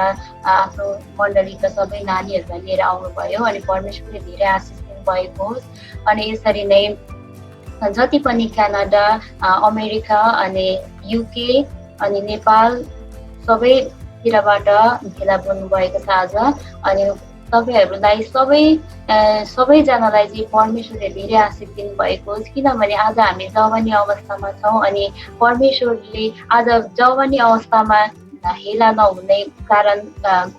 आफ्नो मण्डलीका सबै नानीहरूलाई लिएर आउनुभयो। अनि परमेश्वरले धेरै आशिष दिनुभएको होस्। अनि यसरी नै जति पनि क्यानाडा, अमेरिका अनि युके अनि नेपाल सबैतिरबाट भेला बोल्नुभएको छ आज। अनि तपाईँहरूलाई सबैजनालाई चाहिँ परमेश्वरले धेरै आशिष दिनुभएको होस्। किनभने आज हामी जवानी अवस्थामा छौँ अनि परमेश्वरले आज जवानी अवस्थामा हेला नहुने कारण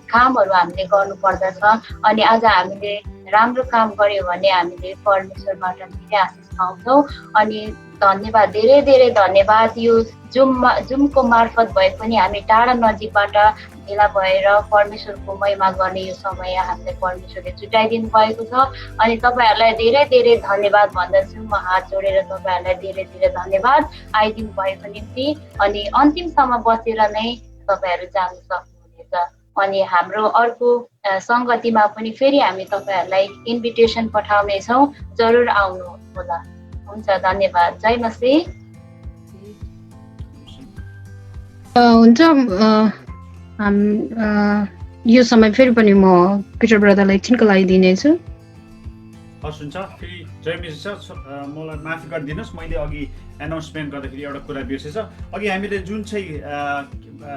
कामहरू हामीले गर्नु पर्दछ। अनि आज हामीले राम्रो काम गर्यो भने हामीले परमेश्वरबाट धेरै आशिष पाउँछौँ। अनि धन्यवाद, धेरै धेरै धन्यवाद। यो जुमको मार्फत भए पनि हामी टाढा नजिकबाट भेला भएर परमेश्वरको महिमा गर्ने यो समय हामीलाई परमेश्वरले छुट्याइदिनु भएको छ। अनि तपाईँहरूलाई धेरै धेरै धन्यवाद भन्दछु। म हात जोडेर तपाईँहरूलाई धेरै धेरै धन्यवाद आइदिनु भएको निम्ति। अनि अन्तिमसम्म बसेर नै तपाईँहरू जानु सक्नुहुनेछ। अनि हाम्रो अर्को सङ्गतिमा पनि फेरि हामी तपाईँहरूलाई इन्भिटेसन पठाउनेछौँ, जरुर आउनु होला। हुन्छ, धन्यवाद। जय मसीह। हुन्छ, यो समय फेरि पनि म पिटर ब्रदरलाई एकछिनको लागि दिनेछु। हस्, हुन्छ। फेरि जय मसीह छ। मलाई माफी गरिदिनुहोस्, मैले अघि एनाउन्समेन्ट गर्दाखेरि एउटा कुरा बिर्सेछ। अघि हामीले जुन चाहिँ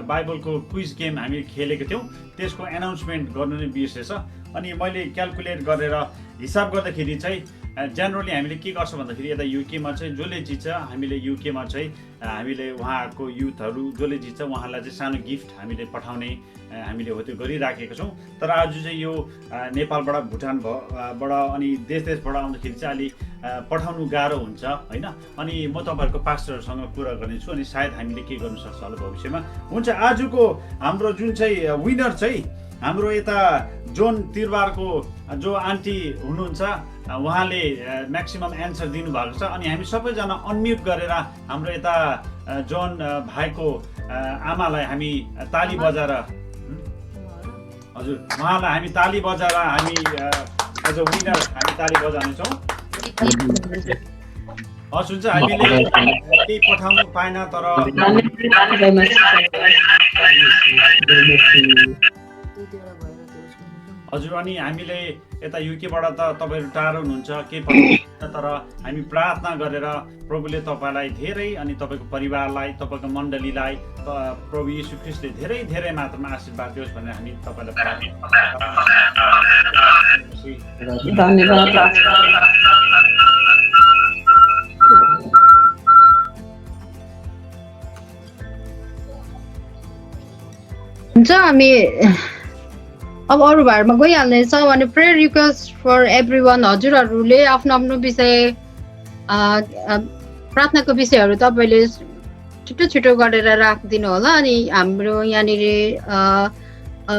बाइबलको क्विज गेम हामी खेलेको थियौँ त्यसको एनाउन्समेन्ट गर्नु नै बिर्सेछ। अनि मैले क्यालकुलेट गरेर हिसाब गर्दाखेरि चाहिँ जेनरली हामीले के गर्छ भन्दाखेरि यता युकेमा चाहिँ जसले जित्छ हामीले युकेमा चाहिँ हामीले उहाँको युथहरू जसले जित्छ उहाँलाई चाहिँ सानो गिफ्ट हामीले पठाउने हामीले हो त्यो गरिराखेका छौँ। तर आज चाहिँ यो नेपालबाट, भुटानबाट अनि देशबाट आउँदाखेरि चाहिँ अलि पठाउनु गाह्रो हुन्छ होइन। अनि म तपाईँहरूको पास्टरहरूसँग कुरा गर्नेछु अनि सायद हामीले के गर्नु सक्छ होला भविष्यमा। हुन्छ, आजको हाम्रो जुन चाहिँ विनर चाहिँ हाम्रो यता जोन तिरबारको जो आन्टी हुनुहुन्छ उहाँले म्याक्सिमम एन्सर दिनुभएको छ। अनि हामी सबैजना अनम्युट गरेर हाम्रो यता जोन भाइको आमालाई हामी ताली बजाएर, हजुर उहाँलाई हामी ताली बजाएर हामी एज अ विनर हामी ताली बजाउनेछौँ। हस् हुन्छ हामीले केही पठाउनु पाएन तर हजुर अनि हामीले यता युकेबाट त तपाईँहरू टाढो हुनुहुन्छ केही पठाउनु तर हामी प्रार्थना गरेर प्रभुले तपाईँलाई धेरै अनि तपाईँको परिवारलाई तपाईँको मण्डलीलाई प्रभु यीशु ख्रीष्टले धेरै धेरै मात्रामा आशीर्वाद दियोस् भनेर हामी तपाईँलाई हुन्छ हामी अब अरू भाइमा गइहाल्नेछौँ अनि प्रेयर रिक्वेस्ट फर एभ्रीवन हजुरहरूले आफ्नो आफ्नो विषय प्रार्थनाको विषयहरू तपाईँले छिटो छिटो गरेर राखिदिनु होला अनि हाम्रो यहाँनिर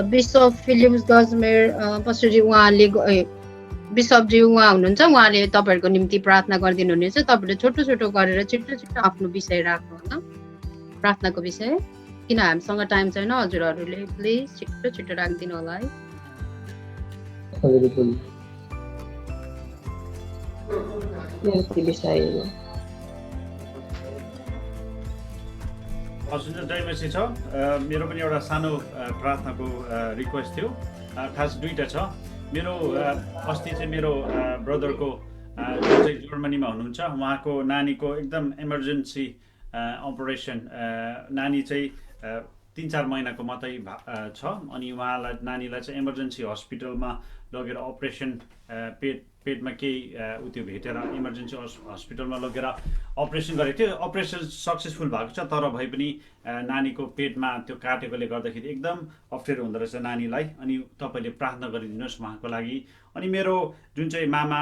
बिशप फिलिप्स गजमेर पस्टरजी उहाँले बिशपजी उहाँ हुनुहुन्छ उहाँले तपाईँहरूको निम्ति प्रार्थना गरिदिनु हुनेछ तपाईँले छोटो छोटो गरेर छिटो छिटो आफ्नो विषय राख्नु होला प्रार्थनाको विषय किन हामीसँग टाइम छैन हजुरहरूले प्लिज छिटो छिटो राखिदिनु होला है हजुर जयमसी छ मेरो पनि एउटा सानो प्रार्थनाको रिक्वेस्ट थियो खास दुईटा छ मेरो अस्ति चाहिँ मेरो ब्रदरको जो चाहिँ जर्मनीमा हुनुहुन्छ उहाँको नानीको एकदम इमर्जेन्सी अपरेसन नानी चाहिँ 3-4 महिनाको मात्रै छ अनि उहाँलाई नानीलाई चाहिँ इमर्जेन्सी हस्पिटलमा लगेर अपरेसन पेटमा केही उत्यो भेटेर इमर्जेन्सी हस्पिटलमा लगेर अपरेसन गरेको थियो अपरेसन सक्सेसफुल भएको छ तर भए पनि नानीको पेटमा त्यो काटेकोले गर्दाखेरि एकदम अप्ठ्यारो हुँदो रहेछ नानीलाई अनि तपाईँले प्रार्थना गरिदिनुहोस् उहाँको लागि अनि मेरो जुन चाहिँ मामा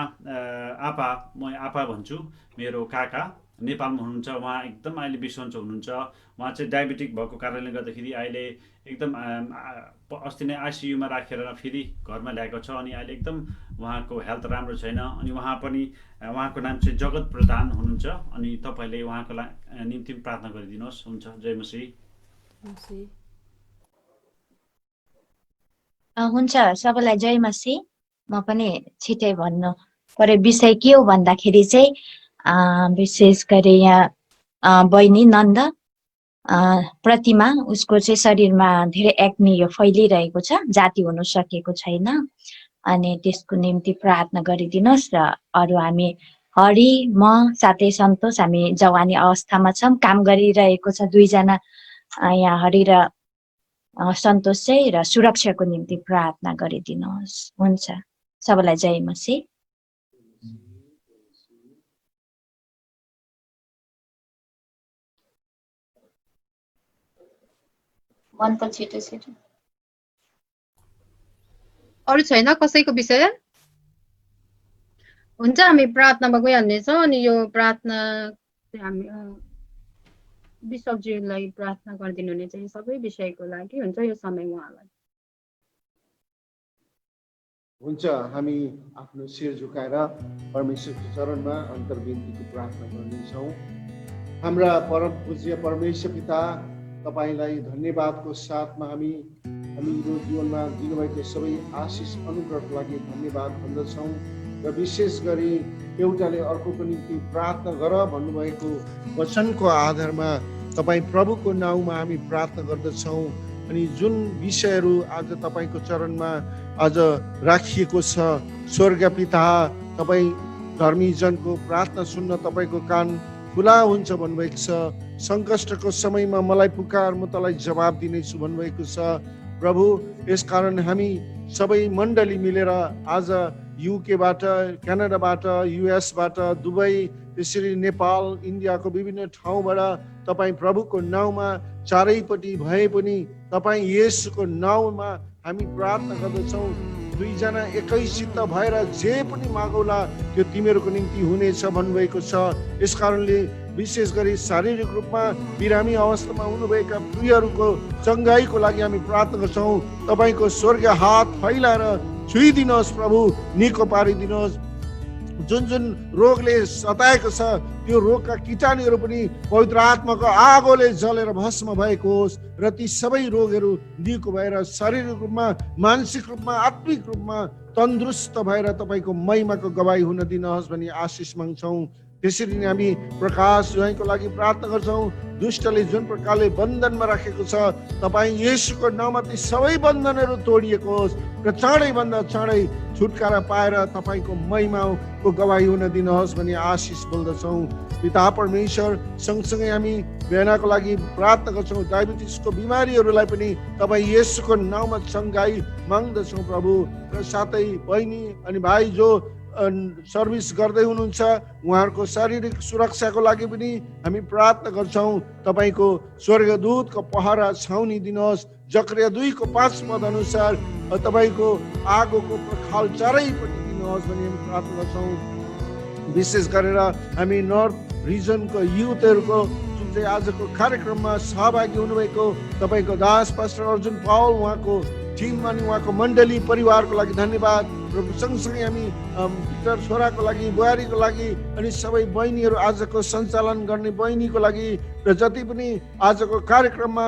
आपा म आपा भन्छु मेरो काका नेपालमा हुनुहुन्छ उहाँ एकदम अहिले बिसन्चो हुनुहुन्छ उहाँ चाहिँ डायबिटिक भएको कारणले गर्दाखेरि अहिले एकदम अस्ति नै आइसियुमा राखेर फेरि घरमा ल्याएको छ अनि अहिले एकदम उहाँको हेल्थ राम्रो छैन अनि उहाँ पनि उहाँको नाम चाहिँ जगत प्रधान हुनुहुन्छ अनि तपाईँले उहाँको निम्ति प्रार्थना गरिदिनुहोस् हुन्छ जय मसीह हुन्छ सबैलाई जय मसीह म पनि छिटै भन्नु पर्यो विषय के हो भन्दाखेरि चाहिँ विशेष गरी यहाँ बहिनी नन्द प्रतिमा उसको चाहिँ शरीरमा धेरै एक्ने यो फैलिरहेको छ जाति हुन सकेको छैन अनि त्यसको निम्ति प्रार्थना गरिदिनुहोस् र अरू हामी हरि म साथै सन्तोष हामी जवानी अवस्थामा छौँ काम गरिरहेको छ दुईजना यहाँ हरि र सन्तोष चाहिँ र सुरक्षाको निम्ति प्रार्थना गरिदिनुहोस् हुन्छ सबैलाई जय मसीह छिटो छिटो अरू छैन कसैको विषय हुन्छ हामी प्रार्थनामा गइहाल्नेछौँ अनि यो प्रार्थना हामी बिशपजीलाई प्रार्थना गरिदिनु हुने चाहिँ सबै विषयको लागि हुन्छ यो समय उहाँलाई हुन्छ हामी आफ्नो शिर झुकाएर परमेश्वरको चरणमा अन्तर्विन्तीको प्रार्थना गर्नेछौँ हाम्रा परम पूज्य परमेश्वर पिता तपाईलाई धन्यवादको साथमा हाम्रो जीवनमा दिनुभएको सबै आशिष अनुग्रहको लागि धन्यवाद भन्दछौँ र विशेष गरी एउटाले अर्कोको निम्ति प्रार्थना गर भन्नुभएको वचनको आधारमा तपाईँ प्रभुको नाउँमा हामी प्रार्थना गर्दछौँ अनि जुन विषयहरू आज तपाईँको चरणमा आज राखिएको छ स्वर्ग पिता तपाईँ धर्मीजनको प्रार्थना सुन्न तपाईँको कान खुला हुन्छ भन्नुभएको छ सङ्कष्टको समयमा मलाई पुकार म तँलाई जवाब दिनेछु भन्नुभएको छ प्रभु यसकारण हामी सबै मण्डली मिलेर आज युकेबाट क्यानाडाबाट युएसबाट दुबई त्यसरी नेपाल इन्डियाको विभिन्न ठाउँबाट तपाईँ प्रभुको नाउँमा चारैपट्टि भए पनि तपाईँ येशूको नाउँमा हामी प्रार्थना गर्दछौँ दुईजना एकैसित भएर जे पनि मागौला त्यो तिमीहरूको निम्ति हुनेछ भन्नुभएको छ यसकारणले विशेष गरी शारीरिक रूपमा बिरामी अवस्थामा हुनुभएका प्रियहरूको चङ्गाईको लागि हामी प्रार्थना गर्छौँ तपाईँको स्वर्ग हात फैलाएर छुइदिनुहोस् प्रभु निको पारिदिनुहोस् जुन जुन रोगले सताएको छ त्यो रोगका कीटाणुहरू पनि पवित्र आत्माको आगोले जलेर भस्म भएको होस् र ती सबै रोगहरू निको भएर शारीरिक रूपमा मानसिक रूपमा आत्मिक रूपमा तन्दुरुस्त भएर तपाईँको महिमाको गवाई हुन दिनुहोस् भनी आशिष माग्छौँ त्यसरी नै हामी प्रकाश ज्वाइँको लागि प्रार्थना गर्छौँ। दुष्टले जुन प्रकारले बन्धनमा राखेको छ, तपाईँ येशूको नाममा ती सबै बन्धनहरू तोडिएको होस् र चाँडैभन्दा चाँडै छुटकारा पाएर तपाईँको महिमाको गवाही हुन दिनुहोस् भनी आशिष बोल्दछौँ। पिता परमेश्वर, सँगसँगै हामी बेनाको लागि प्रार्थना गर्छौँ। डायबिटिसको बिमारीहरूलाई पनि तपाईँ येशूको नाममा चङ्गाई माग्दछौँ प्रभु। र साथै बहिनी अनि भाइ जो सर्भिस गर्दै हुनुहुन्छ, उहाँहरूको शारीरिक सुरक्षाको लागि पनि हामी प्रार्थना गर्छौँ। तपाईँको स्वर्गदूतको पहरा छाउनी दिनुहोस्। जकरिया 2:5 पद अनुसार तपाईँको आगोको प्रखाल चारैपट्टि दिनुहोस् भनी हामी प्रार्थना गर्छौँ। विशेष गरेर हामी नर्थ रिजनको युथहरूको जुन चाहिँ आजको कार्यक्रममा सहभागी हुनुभएको तपाईँको दास पास्टर अर्जुन पावल, उहाँको टिम अनि उहाँको मण्डली परिवारको लागि धन्यवाद। र सँगसँगै हामी पिटर छोराको लागि, बुहारीको लागि अनि सबै बहिनीहरू, आजको सञ्चालन गर्ने बहिनीको लागि र जति पनि आजको कार्यक्रममा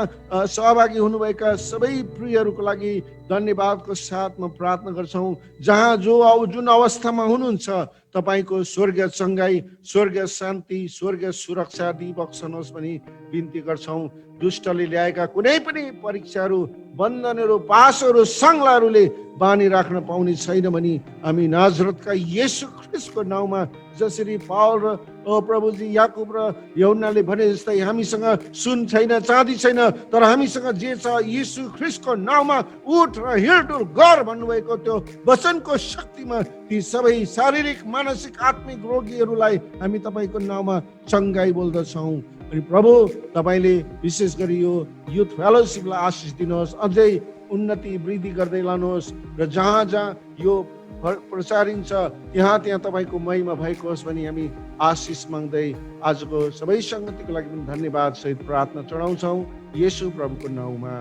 सहभागी हुनुभएका सबै प्रियहरूको लागि धन्यवादको साथ म प्रार्थना गर्छौँ। जहाँ जो जुन अवस्थामा हुनुहुन्छ, तपाईँको स्वर्गीय चङ्गाई, स्वर्गीय शान्ति, स्वर्गीय सुरक्षा दिइबक्सनुहोस् भनी बिन्ती गर्छौँ। दुष्टले ल्याएका कुनै पनि परीक्षाहरू, बन्धनहरू, पासहरू, सङ्गलाहरूले बानी राख्न पाउने छैन भनी हामी नाजरतका येशू ख्रिस्टको नाउँमा, जसरी पावल र प्रभुजी याकुब र यूहन्नाले भने जस्तै, हामीसँग सुन छैन, चाँदी छैन, तर हामीसँग जे छ येशू ख्रिस्टको नाउँमा उठ र हिँडडुल गर भन्नुभएको त्यो वचनको शक्तिमा ती सबै शारीरिक, मानसिक, आत्मिक रोगीहरूलाई हामी तपाईँको नाउँमा चङ्गाई बोल्दछौँ। अनि प्रभु, तपाईँले विशेष गरी यो युथ फेलोसिपलाई आशिष दिनुहोस्, अझै उन्नति वृद्धि गर्दै लानुहोस् र जहाँ जहाँ यो प्रचारिन्छ त्यहाँ तपाईँको महिमा भएको होस् भनी हामी आशिष माग्दै आजको सबै सङ्गतिको लागि पनि धन्यवाद सहित प्रार्थना चढाउँछौँ येशू प्रभुको नाउँमा।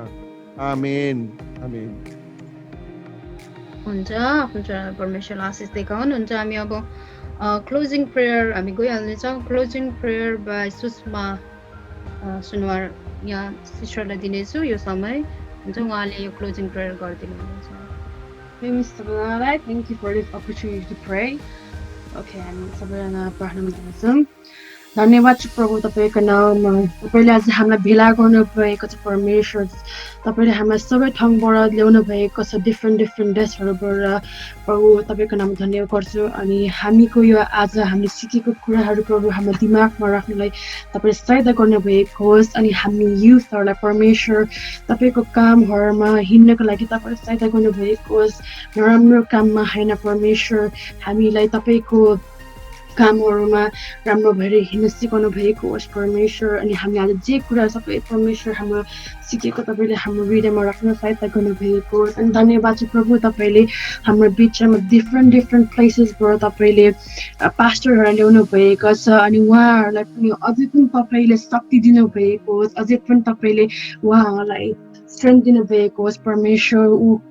आमेन आमेन। हुन्छ, परमेश्वरले आशिष दिखाउन्। हुन्छ, हामी अब क्लोजिङ प्रेयर हामी गइहाल्नेछौँ। Closing prayer by Sushma Sunuwar यहाँ सिस्टरलाई दिनेछु यो समय। हुन्छ, उहाँले यो क्लोजिङ प्रेयर गरिदिनु हुनेछ। Mr. Benalai, thank you for this opportunity to pray. Okay, हामी सबैजना प्रार्थना गर्छौँ। धन्यवाद छ प्रभु तपाईँको नाममा। तपाईँले आज हामीलाई भेला गर्नुभएको छ परमेश्वर। तपाईँले हामीलाई सबै ठाउँबाट ल्याउनु भएको छ, डिफ्रेन्ट देशहरूबाट। प्रभु तपाईँको नाम धन्यवाद गर्छु। अनि हामीको यो आज हामीले सिकेको कुराहरू प्रभु हाम्रो दिमागमा राख्नलाई तपाईँले सहायता गर्नुभएको होस्। अनि हामी युथहरूलाई परमेश्वर तपाईँको कामहरूमा हिँड्नको लागि तपाईँले सहायता गर्नुभएको होस्। नराम्रो काममा होइन परमेश्वर, हामीलाई तपाईँको कामहरूमा राम्रो भएर हिँड्न सिकाउनु भएको होस् परमेश्वर। अनि हामी आज जे कुरा सबै परमेश्वर हाम्रो सिकेको तपाईँले हाम्रो हृदयमा राख्न सहायता गर्नुभएको होस्। अनि धन्यवाद छ प्रभु, तपाईँले हाम्रो बिचमा डिफ्रेन्ट प्लेसेसबाट तपाईँले पास्टरहरू ल्याउनु भएको छ। अनि उहाँहरूलाई पनि अझै पनि तपाईँले शक्ति दिनुभएको होस्, अझै पनि तपाईँले उहाँहरूलाई स्ट्रेन्थ दिनुभएको होस् परमेश्वर।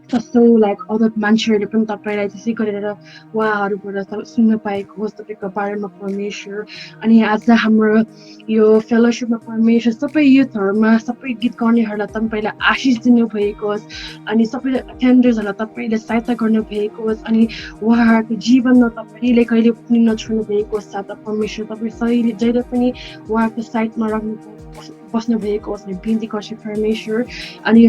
जस्तो अरू मान्छेहरूले पनि तपाईँलाई त्यसै गरेर उहाँहरूबाट सुन्न पाएको होस् तपाईँको बारेमा परमेश्वर। अनि आज हाम्रो यो फेलोसिपमा परमेश्वर सबै युथहरूमा, सबै गीत गाउनेहरूलाई तपाईँले आशिष दिनुभएको होस्। अनि सबै अटेन्डर्सहरूलाई तपाईँले सहायता गर्नुभएको होस्। अनि उहाँहरूको जीवनमा तपाईँले कहिले पनि नछोड्नु भएको होस्। साथ परमेश्वर तपाईँ सही जहिले पनि उहाँको साइडमा राख्नु बस्नु भएको होस् भने बिन्ती गर्छु परमेश्वर। अनि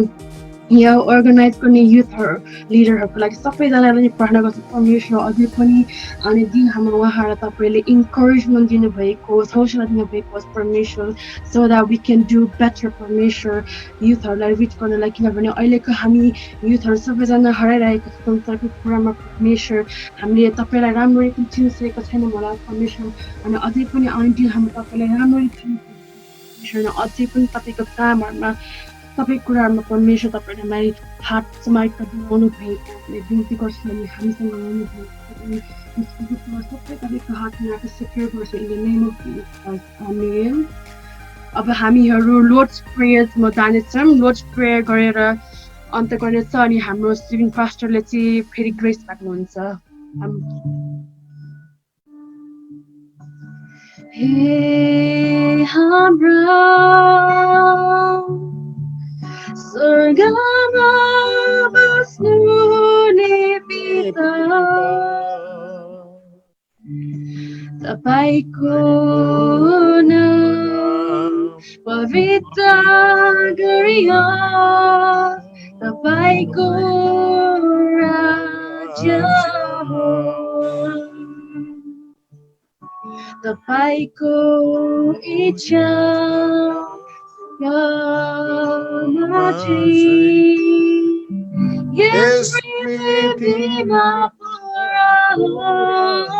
यहाँ अर्गनाइज गर्ने युथहरू लिडरहरूको लागि सबैजनालाई प्रार्थना गर्छु परमेश्वर अझै पनि। अनि दिन हाम्रो उहाँहरूलाई तपाईँले इन्करेजमेन्ट दिनुभएको होस्, हौसला दिनुभएको होस् परमेश्वर, so that we can do better परमेश्वर युथहरूलाई रिच गर्नलाई। किनभने अहिलेको हामी युथहरू सबैजना हराइरहेको छौँ तपाईँको कुरामा परमेश्वर। हामीले तपाईँलाई राम्ररी पनि चिनिसकेको छैनौँ होला परमेश्वर। अनि अझै पनि आउने दिन हामी तपाईँलाई राम्ररी चिनिसकेको अझै पनि तपाईँको कामहरूमा सबै कुराहरूमा परमेश्वर तपाईँले हामीलाई हात समाएर दिलाउनु भएको बिन्ती गर्छु। अनि हामीसँग आउनु भएको सबै तपाईँको हातमा राखेर सेक्योर गर्छु in the name of Jesus, amen. अब हामीहरू लोर्ड्स प्रेयरमा जानेछौँ। लोर्ड्स प्रेयर गरेर अन्त गर्नेछ। अनि हाम्रो स्टिभन पास्टरले चाहिँ फेरि ग्रेस राख्नुहुन्छ। हे हाम्रो स्वर्गमा बस्नुहुने पिता, तपाईँको नाम पवित्र गरियोस्, तपाईँको राज्य होस्, तपाईँको इच्छा यस पृथ्वीमा पुरा होस्,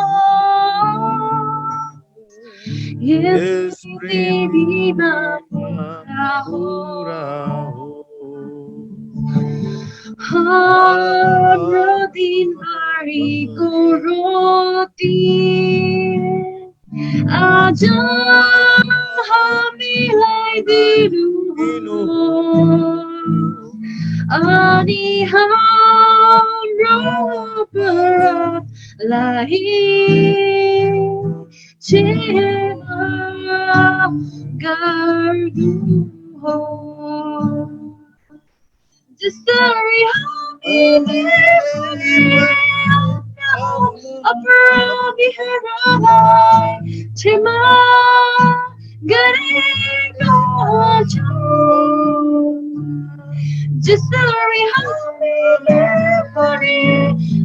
यस पृथ्वीमा पुरा होस्। हाम्रो दिनभरिको रोटी आज हामीलाई दिनुहोस्, अनि हाम्रो अपराधलाई क्षमा गर्नुहोस्, जसरी हामीले अपराधीहरूलाई क्षमा गरेका छौँ, जसरी हामीले पनि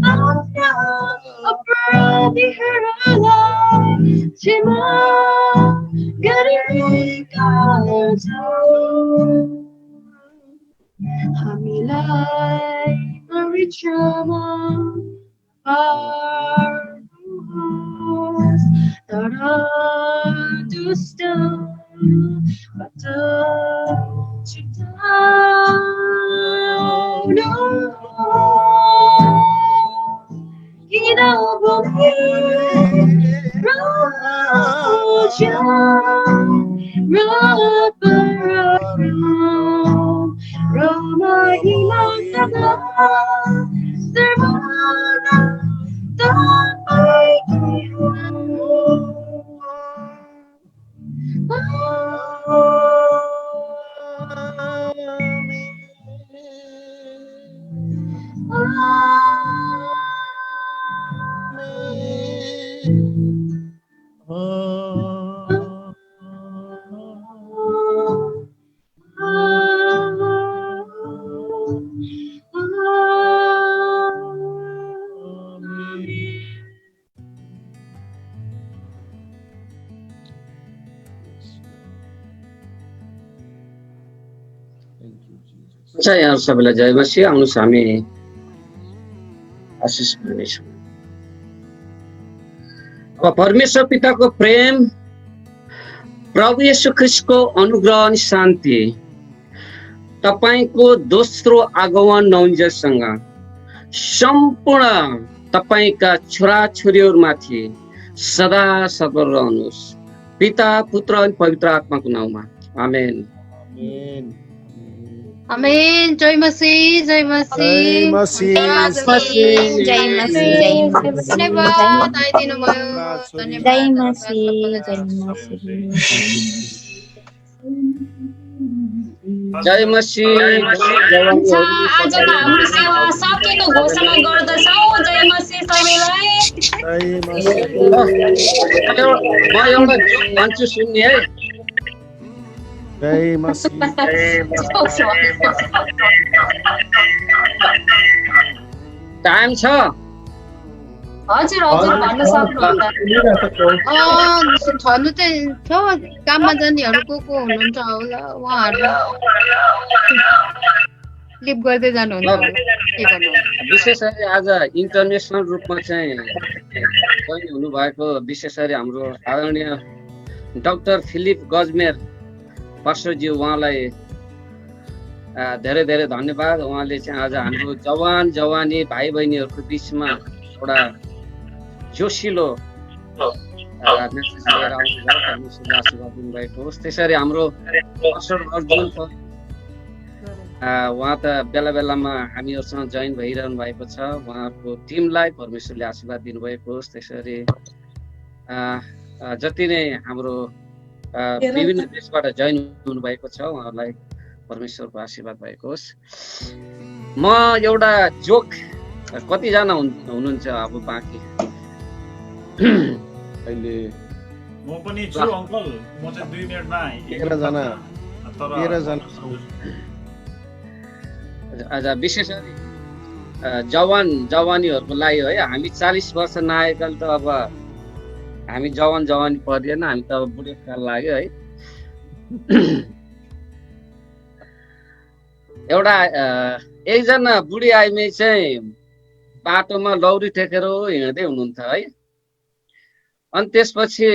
आफ्ना अपराधीहरूलाई क्षमा गरेका छौँ। हामीलाई परीक्षामा पार्नुहोस्, तर दुष्टबाट छुटाउनुहोस्, किनभने राज्य र पराक्रम र महिमा सदा सर्वदा तपाईँकै हो। अच्छा, यहाँ सबैलाई जय मसीह। आउनुहोस् हामी आशिष माग्नेछौँ। अब परमेश्वर पिताको प्रेम, प्रभु येशू ख्रीष्टको अनुग्रह अनि शान्ति तपाईको दोस्रो आगमन नहुन्जेलसँग सम्पूर्ण तपाईका छोराछोरीहरूमाथि सदा सदा रहनुहोस्। पिता, पुत्र अनि पवित्र आत्माको नाममा आमेन। आमेन। जय मसीह, जय मसीह, धन्यवाद आइदिनु भयो, धन्यवाद। जय मसीह। आजको हाम्रो सेवा सकेको घोषणा गर्दछौँ। जय मसीह सबैलाई। म एउटा भन्छु सुन्ने है। जय मसीह। टाइम छ? हजुर हजुर भन्न सक्नुहुन्छ। छनु चाहिँ छ, काममा जानेहरू को हुनुहुन्छ होला उहाँहरू क्लिप गर्दै जानुहुन्छ होला, के गर्नु। विशेष गरी आज इन्टरनेसनल रूपमा चाहिँ जोइन हुनुभएको विशेष गरी हाम्रो आदरणीय डाक्टर फिलिप गजमेर पास्टरज्यू, उहाँलाई धेरै धेरै धन्यवाद। उहाँले चाहिँ आज हाम्रो जवान जवानी भाइ बहिनीहरूको बिचमा एउटा जोसिलो मेसेज लिएर आउनुभयो। परमेश्वरले आशीर्वाद दिनुभएको होस्। त्यसरी हाम्रो पास्टर अर्जुन उहाँ त बेला बेलामा हामीहरूसँग जोइन भइरहनु भएको छ। उहाँहरूको टिमलाई परमेश्वरले आशीर्वाद दिनुभएको होस्। त्यसरी जति नै हाम्रो विभिन्न देशबाट जोइन हुनुभएको छ उहाँहरूलाई परमेश्वरको आशीर्वाद भएको होस्। म एउटा जोक, कतिजना हुनुहुन्छ अब बाँकी अहिले म पनि छु अङ्कल, म चाहिँ 2 मिनेटमा 13 जना तर 13 जना छौँ। आज विशेष गरी जवानीहरूको लागि है, हामी 40 वर्ष नआएकाले त अब हामी जवानी पर्दैन, हामी त अब बुढेसकाल लाग्यो है। एउटा एकजना बुढी आइमी चाहिँ बाटोमा लौरी टेकेर हिँड्दै हुनुहुन्थ्यो है। अनि त्यसपछि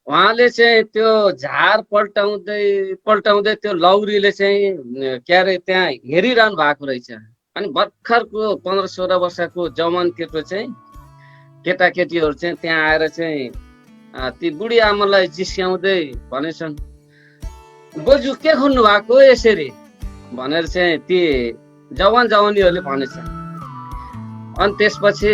उहाँले चाहिँ त्यो झार पल्टाउँदै त्यो लौरीले चाहिँ के अरे त्यहाँ हेरिरहनु भएको रहेछ। अनि भर्खरको 15-16 वर्षको जवान केटो चाहिँ केटाकेटीहरू चाहिँ त्यहाँ आएर चाहिँ ती बुढी आमालाई जिस्याउँदै भनेछन्, बोजू के खोज्नु भएको यसरी भनेर चाहिँ ती जवानीहरूले भनेछ। अनि त्यसपछि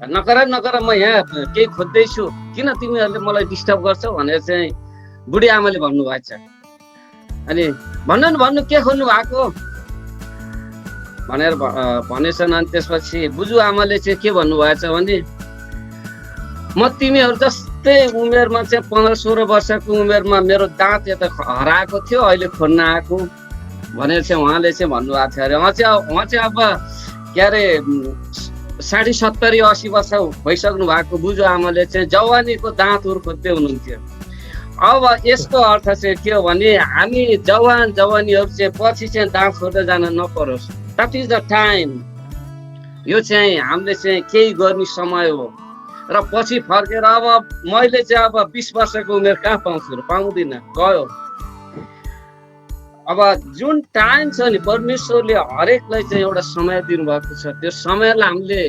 नकर म यहाँ केही खोज्दैछु, किन तिमीहरूले मलाई डिस्टर्ब गर्छौ भनेर चाहिँ बुढी आमाले भन्नुभएको छ। अनि भन्नु के खोज्नु भएको भनेर भनेछन्। अनि त्यसपछि बुजु आमाले चाहिँ के भन्नुभएको छ भने, म तिमीहरू जस्तै उमेरमा चाहिँ 15-16 वर्षको उमेरमा मेरो दाँत यता हराएको थियो, अहिले खोज्न आएको भनेर चाहिँ उहाँले चाहिँ भन्नुभएको थियो अरे। उहाँ चाहिँ अब के अरे 60-70-80 वर्ष भइसक्नु भएको बुजु आमाले चाहिँ जवानीको दाँतहरू खोज्दै हुनुहुन्थ्यो। अब यसको अर्थ चाहिँ के हो भने हामी जवानीहरू चाहिँ पछि चाहिँ दाँत खोज्दै जान नपरोस्। That is the time. यो चाहिँ हामीले चाहिँ केही गर्ने समय हो। र पछि फर्केर अब मैले चाहिँ अब 20 वर्षको उमेर कहाँ पाउँछु र पाउँदिनँ, गयो। अब जुन टाइम छ नि परमेश्वरले हरेकलाई चाहिँ एउटा समय दिनुभएको छ, त्यो समयलाई हामीले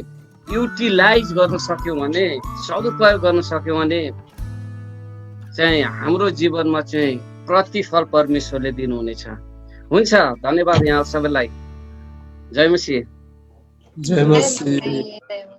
युटिलाइज गर्न सक्यौँ भने, सदुपयोग गर्न सक्यौँ भने चाहिँ हाम्रो जीवनमा चाहिँ प्रतिफल परमेश्वरले दिनुहुनेछ। हुन्छ, धन्यवाद यहाँ सबैलाई। जय मसीह। जय मसीह।